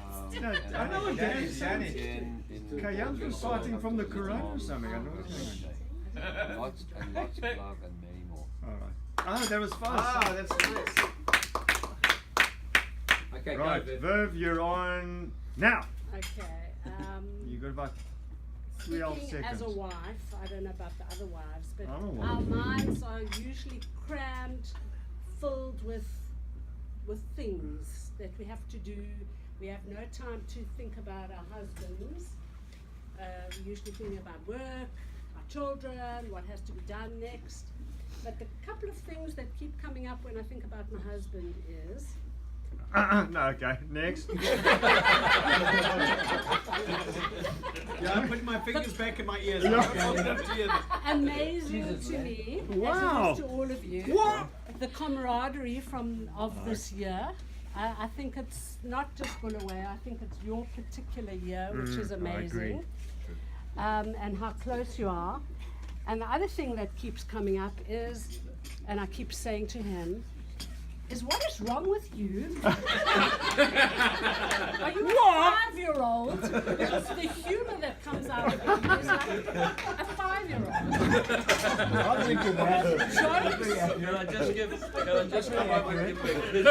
Speaker 4: I know what Dan is saying. Kayan's fighting from the corona or something. I know what's going on.
Speaker 12: Lots and lots of love and many more.
Speaker 4: All right. Oh, that was fun.
Speaker 10: Ah, that's nice.
Speaker 12: Okay,
Speaker 4: Right,
Speaker 12: go, Viv.
Speaker 4: Verve, you're on now.
Speaker 16: Okay.
Speaker 4: You got about 12
Speaker 16: Speaking
Speaker 4: seconds.
Speaker 16: as a wife, I don't know about the other wives, but
Speaker 4: I'm a wife.
Speaker 16: our minds are usually crammed, filled with with things that we have to do. We have no time to think about our husbands. We usually think about work, our children, what has to be done next. But the couple of things that keep coming up when I think about my husband is...
Speaker 4: No, okay, next.
Speaker 10: Yeah, I'm putting my fingers back in my ears.
Speaker 16: Amazing to me,
Speaker 4: Wow.
Speaker 16: as it is to all of you, the camaraderie of this year. I think it's not just Bulawayo, I think it's your particular year, which is
Speaker 4: I
Speaker 16: amazing. And how close you are. And the other thing that keeps coming up is, and I keep saying to him, is what is wrong with you? Are you a 5-year-old? Because the humor that comes out of him is like a 5-year-old.
Speaker 13: I'll think of that.
Speaker 12: Can I just come up and give you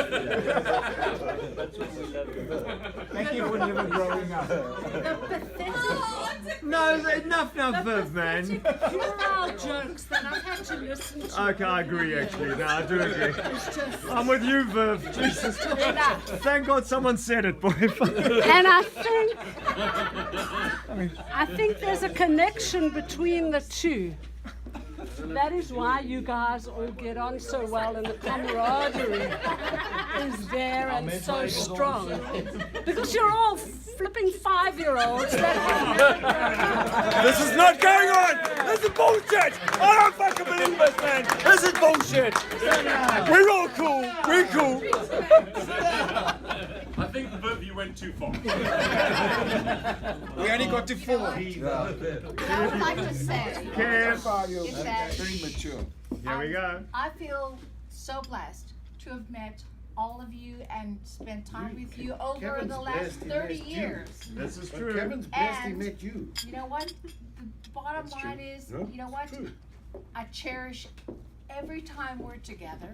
Speaker 12: That's what we love.
Speaker 11: Thank you for never growing up.
Speaker 16: The pathetic...
Speaker 4: No, enough now, Viv, man.
Speaker 16: puerile jokes that I've had to listen to.
Speaker 4: Okay, I agree actually. No, I do agree.
Speaker 16: It's just...
Speaker 4: I'm with you, Viv. Jesus.
Speaker 16: Enough.
Speaker 4: Thank God someone said it, boy.
Speaker 16: And I think there's a connection between the two. That is why you guys all get on so well, and the camaraderie is there and so strong. Because you're all flipping 5-year-olds.
Speaker 4: This is not going on! This is bullshit! I don't fucking believe this, man! This is bullshit! We're all cool! We're cool!
Speaker 2: I think, Viv, you went too far.
Speaker 8: We only got to 4.
Speaker 17: What I would like to say is that
Speaker 3: Very mature.
Speaker 4: Here we go.
Speaker 17: I feel so blessed to have met all of you and spent time with you over
Speaker 3: Kevin's
Speaker 17: the last
Speaker 3: blessed he
Speaker 17: 30
Speaker 3: met you.
Speaker 17: years.
Speaker 4: This is
Speaker 3: But
Speaker 4: true.
Speaker 3: Kevin's blessed he
Speaker 17: And
Speaker 3: met you.
Speaker 17: You know what? The bottom
Speaker 3: That's
Speaker 17: line
Speaker 3: true.
Speaker 17: is,
Speaker 3: No,
Speaker 17: you know what?
Speaker 3: true.
Speaker 17: I cherish every time we're together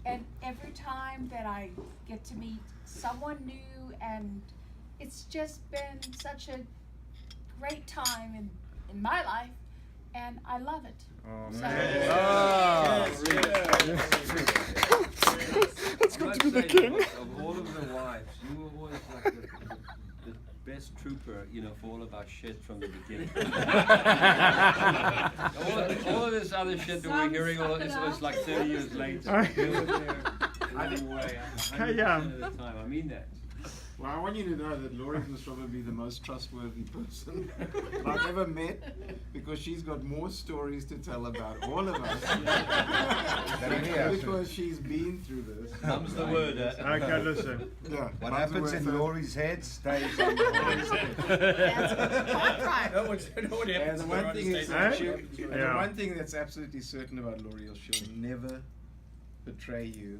Speaker 17: and every time that I get to meet someone new, and it's just been such a great time in my life, and I love it.
Speaker 4: Oh,
Speaker 17: So-
Speaker 4: man.
Speaker 1: It's good to be the king. Of all of the wives, you were always like the best trooper, you know, for all of our shit from the beginning. all of this other shit that we're hearing, all of this was like 30 years later. You were there all the way, 100% of the time. I mean that.
Speaker 8: Well, I want you to know that Laurie was probably the most trustworthy person I've ever met, because she's got more stories to tell about all of us because she's been through this.
Speaker 9: Mum's the word.
Speaker 4: Okay, listen.
Speaker 8: Yeah,
Speaker 3: What
Speaker 8: mum's the
Speaker 3: happens
Speaker 8: word
Speaker 3: in
Speaker 8: first.
Speaker 3: Laurie's head stays in Laurie's head.
Speaker 8: And the one thing is,
Speaker 4: Huh?
Speaker 8: the
Speaker 4: Yeah.
Speaker 8: one thing that's absolutely certain about Laurie is she'll never betray you,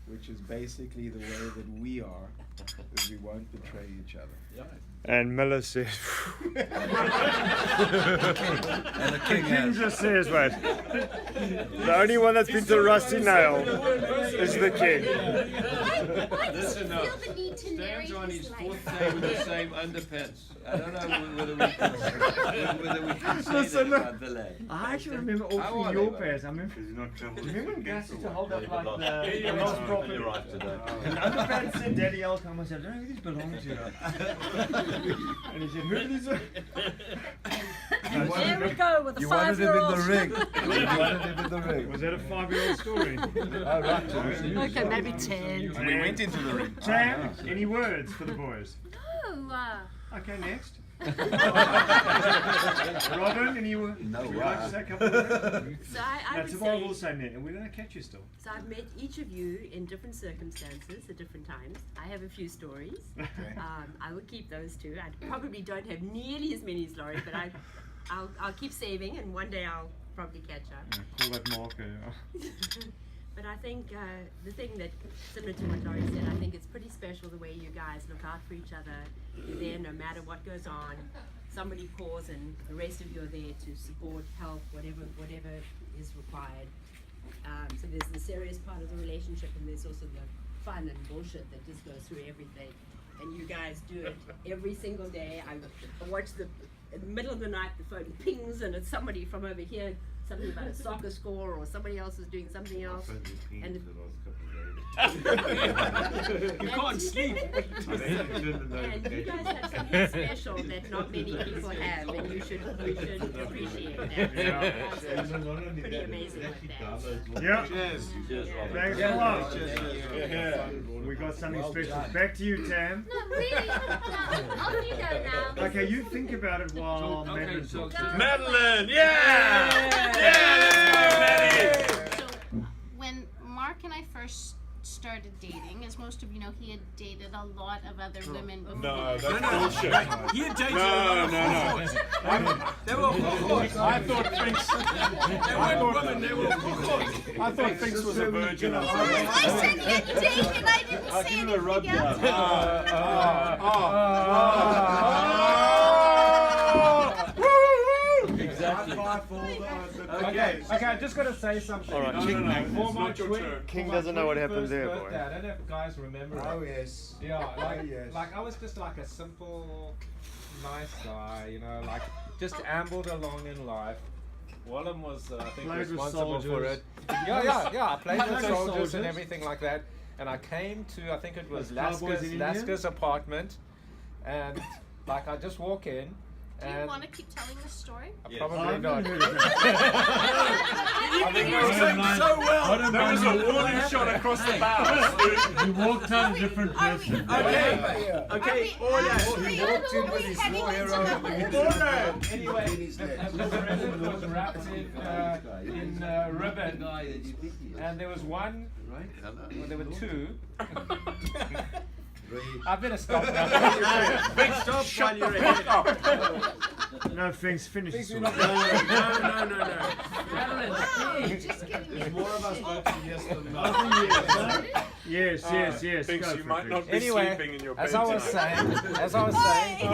Speaker 8: which is basically the way that we are, is we won't betray each other.
Speaker 4: And Miller says,
Speaker 3: And the king
Speaker 4: King
Speaker 3: has.
Speaker 4: just says, wait. The only one that's been to the Rusty Nail is the king.
Speaker 1: Listen up. Stands on his fourth day with the same underpants. I don't know whether we can say
Speaker 4: Listen,
Speaker 1: that about the lad.
Speaker 4: I actually remember all
Speaker 1: How
Speaker 4: three
Speaker 1: are
Speaker 4: your
Speaker 1: they,
Speaker 4: pairs. I remember. Do you remember when Gas used to hold up like the lost property? And the underpants said Daddy L come and said, I don't know who these belong to. And he said, who are these?
Speaker 16: There we go with the
Speaker 3: You wanted him in the
Speaker 16: 5-year-olds.
Speaker 3: ring. You wanted him in the ring.
Speaker 4: Was that a 5-year-old story?
Speaker 3: Oh, right.
Speaker 16: Okay, maybe 10.
Speaker 8: We went into the ring.
Speaker 4: Tam, any words for the boys?
Speaker 7: No.
Speaker 4: Okay, next. Robin, any words?
Speaker 3: No,
Speaker 4: Would you like to say a couple of words?
Speaker 6: So I
Speaker 4: No,
Speaker 6: would
Speaker 4: tomorrow
Speaker 6: say,
Speaker 4: we'll say net, and we're going to catch you still.
Speaker 6: so I've met each of you in different circumstances at different times. I have a few stories. I will keep those too. I probably don't have nearly as many as Laurie, but I'll keep saving, and one day I'll probably catch up.
Speaker 4: Call that marker.
Speaker 6: But I think the thing that, similar to what Laurie said, I think it's pretty special the way you guys look out for each other. You're there no matter what goes on. Somebody calls and the rest of you are there to support, help, whatever is required. So there's the serious part of the relationship, and there's also the fun and bullshit that just goes through everything. And you guys do it every single day. I watch in the middle of the night, the phone pings and it's somebody from over here something about a soccer score, or somebody else is doing something else, and
Speaker 5: You can't sleep.
Speaker 6: and you guys have something special that not many people have, and you should appreciate that. It's pretty amazing with that.
Speaker 4: Yeah.
Speaker 15: Cheers.
Speaker 4: Thanks a lot. We got something special. Back to you, Tam.
Speaker 7: No, really. No, off you go now.
Speaker 4: Okay, you think about it while Madeline talks.
Speaker 15: Madeline, yeah!
Speaker 7: So when Mark and I first started dating, as most of you know, he had dated a lot of other women before.
Speaker 15: No, that's bullshit.
Speaker 5: He had dated
Speaker 15: No.
Speaker 5: They were
Speaker 15: I thought Finks.
Speaker 5: They weren't women, they were
Speaker 15: I thought Finks was a virgin.
Speaker 7: I said he had dated, I didn't say anything else.
Speaker 3: Exactly.
Speaker 11: Okay, I just gotta say something.
Speaker 4: All right,
Speaker 11: For
Speaker 4: King-
Speaker 11: my
Speaker 15: it's not your
Speaker 11: 20
Speaker 15: turn.
Speaker 11: for
Speaker 4: King
Speaker 11: my
Speaker 4: doesn't know what happened
Speaker 11: 21st
Speaker 4: there, boy.
Speaker 11: birthday, I don't know if guys remember.
Speaker 3: Oh
Speaker 11: it.
Speaker 3: yes.
Speaker 11: Yeah, like,
Speaker 3: yes.
Speaker 11: like I was just like a simple, nice guy, you know, like just ambled along in life. Wallem was, I think,
Speaker 4: Played with
Speaker 11: responsible for
Speaker 4: soldiers.
Speaker 11: it. Yeah. I played with
Speaker 4: Hello,
Speaker 11: soldiers
Speaker 4: soldiers.
Speaker 11: and everything like that. And I came to, I think it was
Speaker 4: Those cowboys in India?
Speaker 11: Laska's apartment, and like I just walk in.
Speaker 17: Do you
Speaker 11: And
Speaker 17: want to keep telling the story?
Speaker 11: probably not.
Speaker 15: I think you were saying so well. There was a warning shot across the bow.
Speaker 14: You walked out a different person.
Speaker 5: Okay, order.
Speaker 3: He walked in with his lawyer over the
Speaker 11: Anyway, the present was wrapped in ribbon, and there was one. Well, there were two. I better stop now.
Speaker 5: Big stop while you're ahead.
Speaker 4: No, Finks, finish this one.
Speaker 5: No.
Speaker 13: There's more of us voting yes than no.
Speaker 4: Yes.
Speaker 15: Finks,
Speaker 4: Go
Speaker 15: you
Speaker 4: for
Speaker 15: might
Speaker 4: it,
Speaker 15: not
Speaker 4: Finks.
Speaker 15: be sleeping in your bed
Speaker 11: as I was
Speaker 15: tonight.
Speaker 11: saying,
Speaker 13: Can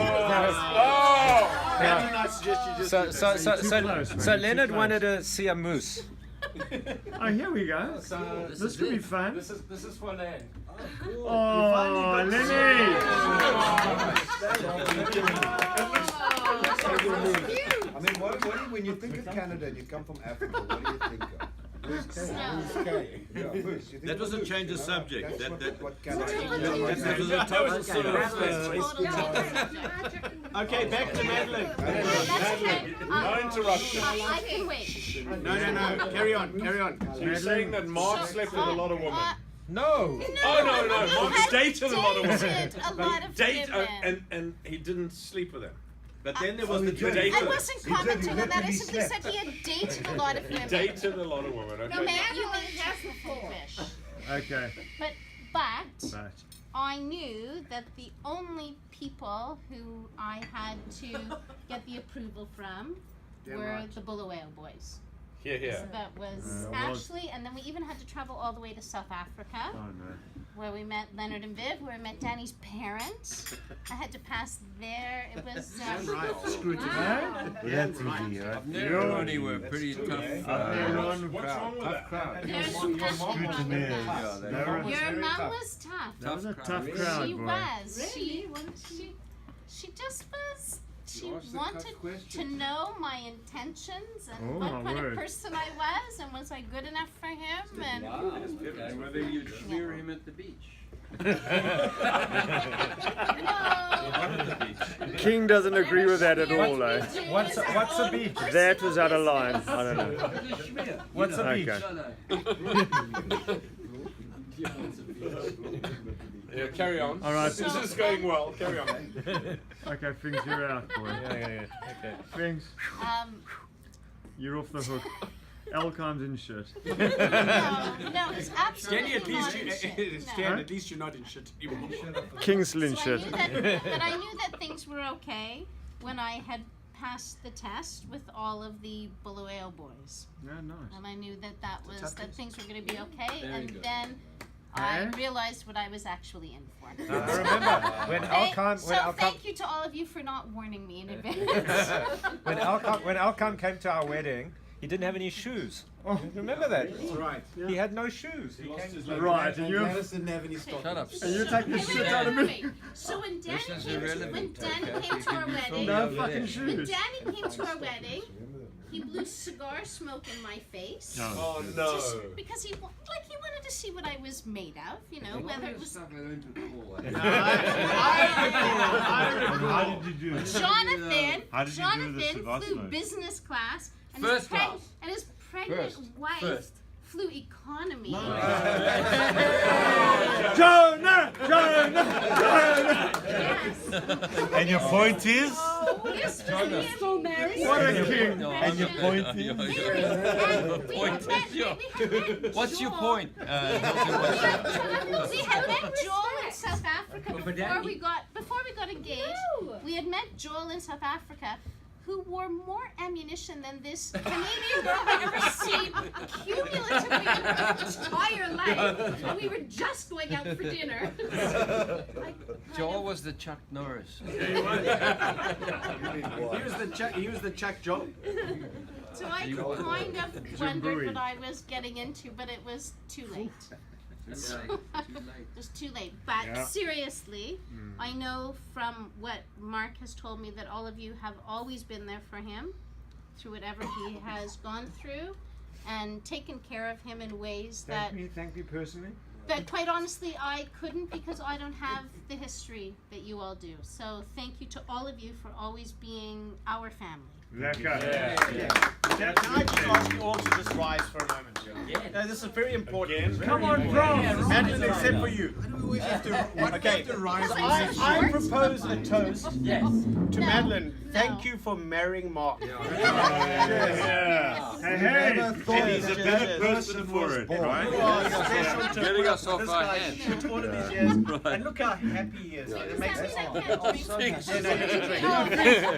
Speaker 13: you not suggest you just do that?
Speaker 11: so Leonard wanted to see a moose.
Speaker 4: Oh, here we go.
Speaker 11: So
Speaker 4: This could be fun.
Speaker 11: This is for Len.
Speaker 4: Oh, Lenny!
Speaker 3: I mean, when you think of Canada and you come from Africa, what do you think of?
Speaker 14: That was a change of subject. That
Speaker 15: That was a sort of.
Speaker 5: Okay, back to Madeline.
Speaker 15: No interruption.
Speaker 17: I can wait.
Speaker 5: No. Carry on.
Speaker 15: You're saying that Mark slept with a lot of women.
Speaker 11: No.
Speaker 15: Oh no! Mark dated a lot of women.
Speaker 17: Dated a lot of women.
Speaker 15: And he didn't sleep with them.
Speaker 14: But then there was the
Speaker 15: did.
Speaker 17: I wasn't commenting on that. I simply said he had dated a lot of women.
Speaker 15: Dated a lot of women.
Speaker 17: No,
Speaker 15: Okay.
Speaker 17: man, you mean has the full fish.
Speaker 4: Okay.
Speaker 17: But I knew that the only people who I had to get the approval from were the Bulawayo boys.
Speaker 15: Here.
Speaker 17: So that was Ashley, and then we even had to travel all the way to South Africa,
Speaker 4: Oh, no.
Speaker 17: where we met Leonard and Viv, where we met Danny's parents. I had to pass there. It was
Speaker 14: Scrutiny.
Speaker 17: wow.
Speaker 14: That's easy, right?
Speaker 1: Neroni were pretty tough.
Speaker 15: What's wrong with that?
Speaker 17: There's nothing wrong with
Speaker 14: Scrutiny.
Speaker 17: that. Your mom was tough.
Speaker 4: That was a tough crowd,
Speaker 17: She
Speaker 4: boy.
Speaker 17: was. She just was. She wanted to know my intentions and
Speaker 4: Oh,
Speaker 17: what
Speaker 4: my
Speaker 17: kind
Speaker 4: word.
Speaker 17: of person I was I good enough for him? And
Speaker 1: Wow. And whether you'd smear him at the beach.
Speaker 17: no.
Speaker 4: King doesn't agree with that at all, eh?
Speaker 11: What's a beach?
Speaker 4: That was out of line. I don't know.
Speaker 11: What's a beach?
Speaker 4: Okay.
Speaker 15: Yeah, carry on.
Speaker 4: All right.
Speaker 15: This is going well. Carry on.
Speaker 4: Okay, Finks, you're out, boy.
Speaker 11: Okay.
Speaker 4: Finks,
Speaker 17: Um,
Speaker 4: you're off the hook. Elkheim's in shit.
Speaker 17: no, it's absolutely
Speaker 5: Danny, at least
Speaker 17: not in shit.
Speaker 5: Stan, at least you're not in shit anymore.
Speaker 4: King's in
Speaker 17: So I
Speaker 4: shit.
Speaker 17: knew that I knew that things were okay when I had passed the test with all of the Bulawayo boys.
Speaker 4: Yeah, nice.
Speaker 17: And I knew that things were going to be okay.
Speaker 1: There you
Speaker 17: And
Speaker 1: go.
Speaker 17: then I realized what I was actually in for.
Speaker 11: I remember when Alcon.
Speaker 17: So thank you to all of you for not warning me in advance.
Speaker 11: when Alcon came to our wedding, he didn't have any shoes. Oh, remember that?
Speaker 5: That's right.
Speaker 11: He had no shoes. He came
Speaker 4: Right, and you
Speaker 5: didn't have any stock.
Speaker 1: Shut up.
Speaker 4: and you take the shit out of me.
Speaker 17: So when
Speaker 1: This is
Speaker 17: Danny
Speaker 1: irrelevant.
Speaker 17: came to our wedding,
Speaker 4: No fucking
Speaker 17: when
Speaker 4: shoes.
Speaker 17: Danny came to our wedding,
Speaker 7: he blew cigar smoke in my face.
Speaker 15: Oh, no.
Speaker 7: Just because he wanted to see what I was made of, you know, whether it was.
Speaker 14: How did you do it?
Speaker 7: Jonathan,
Speaker 14: How did you do the cigar
Speaker 7: flew
Speaker 14: smoke?
Speaker 7: business class, and
Speaker 12: First class.
Speaker 7: his pregnant
Speaker 12: First.
Speaker 7: wife
Speaker 12: First.
Speaker 7: flew economy.
Speaker 4: Jonah!
Speaker 7: Yes.
Speaker 14: And your point is?
Speaker 7: Yes, we're still married.
Speaker 14: What a king! And your point is?
Speaker 12: What's your point?
Speaker 7: We had met Joel in South Africa before we got engaged. We had met Joel in South Africa, who wore more ammunition than this Canadian girl had ever seen cumulatively in her entire life. And we were just going out for dinner.
Speaker 12: Joel was the Chuck Norris.
Speaker 10: He was the Chuck Joe.
Speaker 7: So I kind of wondered what I was getting into, but it was too late. It was too late. But seriously, I know from what Mark has told me that all of you have always been there for him through whatever he has gone through and taken care of him in ways
Speaker 4: Thank you personally.
Speaker 7: that quite honestly I couldn't, because I don't have the history that you all do. So thank you to all of you for always being our family.
Speaker 10: Can I just ask you all to just rise for a moment? No, this is very important.
Speaker 4: Come on, bro.
Speaker 10: Madeline, except for you. Okay, I propose a toast to Madeline. Thank you for marrying Mark.
Speaker 14: Hey, and he's a better person for it, right?
Speaker 10: You are special to
Speaker 12: Getting us off
Speaker 10: this
Speaker 12: our
Speaker 10: guy
Speaker 12: hands.
Speaker 10: through all of these years. And look how happy he is. It makes us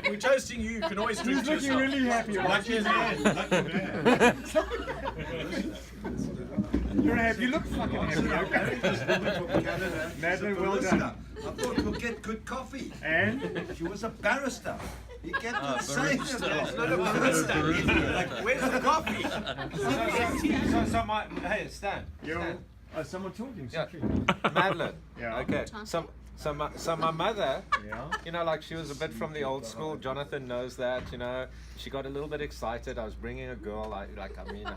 Speaker 10: We're toasting you. You can always drink to yourself.
Speaker 4: Really happy.
Speaker 14: Lucky man.
Speaker 4: You're happy. You look fucking happy. Madeline, well done.
Speaker 3: I thought we'll get good coffee.
Speaker 4: And?
Speaker 3: She was a barrister. You get
Speaker 12: Ah,
Speaker 3: to say
Speaker 12: barista.
Speaker 3: that. Not a barista.
Speaker 10: Like, where's the coffee?
Speaker 11: Hey, Stan.
Speaker 4: Someone talking.
Speaker 11: Yeah. Madeline.
Speaker 4: Yeah.
Speaker 11: Okay. So my mother,
Speaker 4: Yeah.
Speaker 11: you know, like she was a bit from the old school. Jonathan knows that, you know. She got a little bit excited. I was bringing a girl,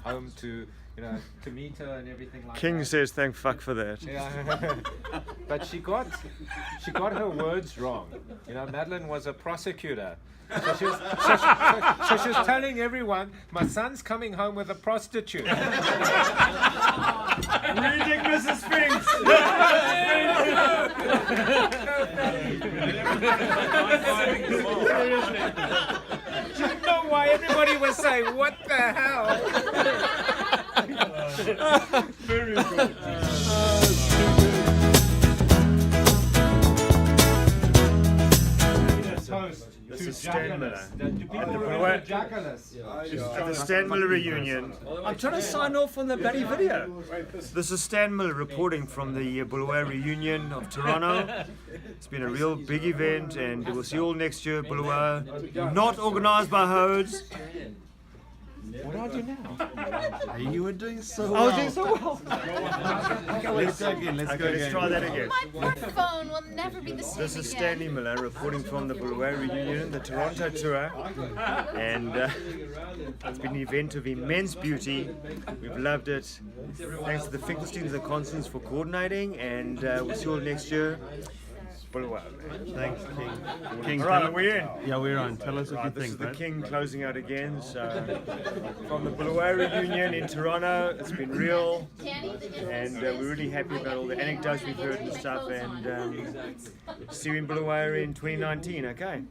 Speaker 11: home to, you know, to meet her and everything like
Speaker 4: King
Speaker 11: that.
Speaker 4: says thank fuck for that.
Speaker 11: Yeah. But she got her words wrong. You know, Madeline was a prosecutor. So she was telling everyone, my son's coming home with a prostitute.
Speaker 4: Reading Mrs. Sphinx.
Speaker 11: Do you know why everybody was saying, what the hell?
Speaker 4: Very good. This is Stan Miller. At the Stan Miller reunion. I'm trying to sign off on the bloody video. This is Stan Miller reporting from the Bulawayo reunion of Toronto. It's been a real big event, and we'll see you all next year, Bulawayo. Not organised by Hodes. What do I do now?
Speaker 14: You were doing so
Speaker 4: I was doing so well.
Speaker 14: Let's go again.
Speaker 4: Let's try that again.
Speaker 7: My poor phone will never be the same
Speaker 4: This is
Speaker 7: again.
Speaker 4: Stanley Miller reporting from the Bulawayo reunion, the Toronto tour, and it's been an event of immense beauty. We've loved it. Thanks to the Finkelsteins and the Constants for coordinating, and we'll see you all next year. Bulawayo.
Speaker 14: Thanks, King.
Speaker 4: All right, are we in?
Speaker 14: Yeah, we're on. Tell us what you
Speaker 4: This is
Speaker 14: think,
Speaker 4: the
Speaker 14: man.
Speaker 4: King closing out again. So, from the Bulawayo reunion in Toronto, it's been real, and we're really happy about all the anecdotes we've heard and stuff. And see you in Bulawayo in 2019. Okay.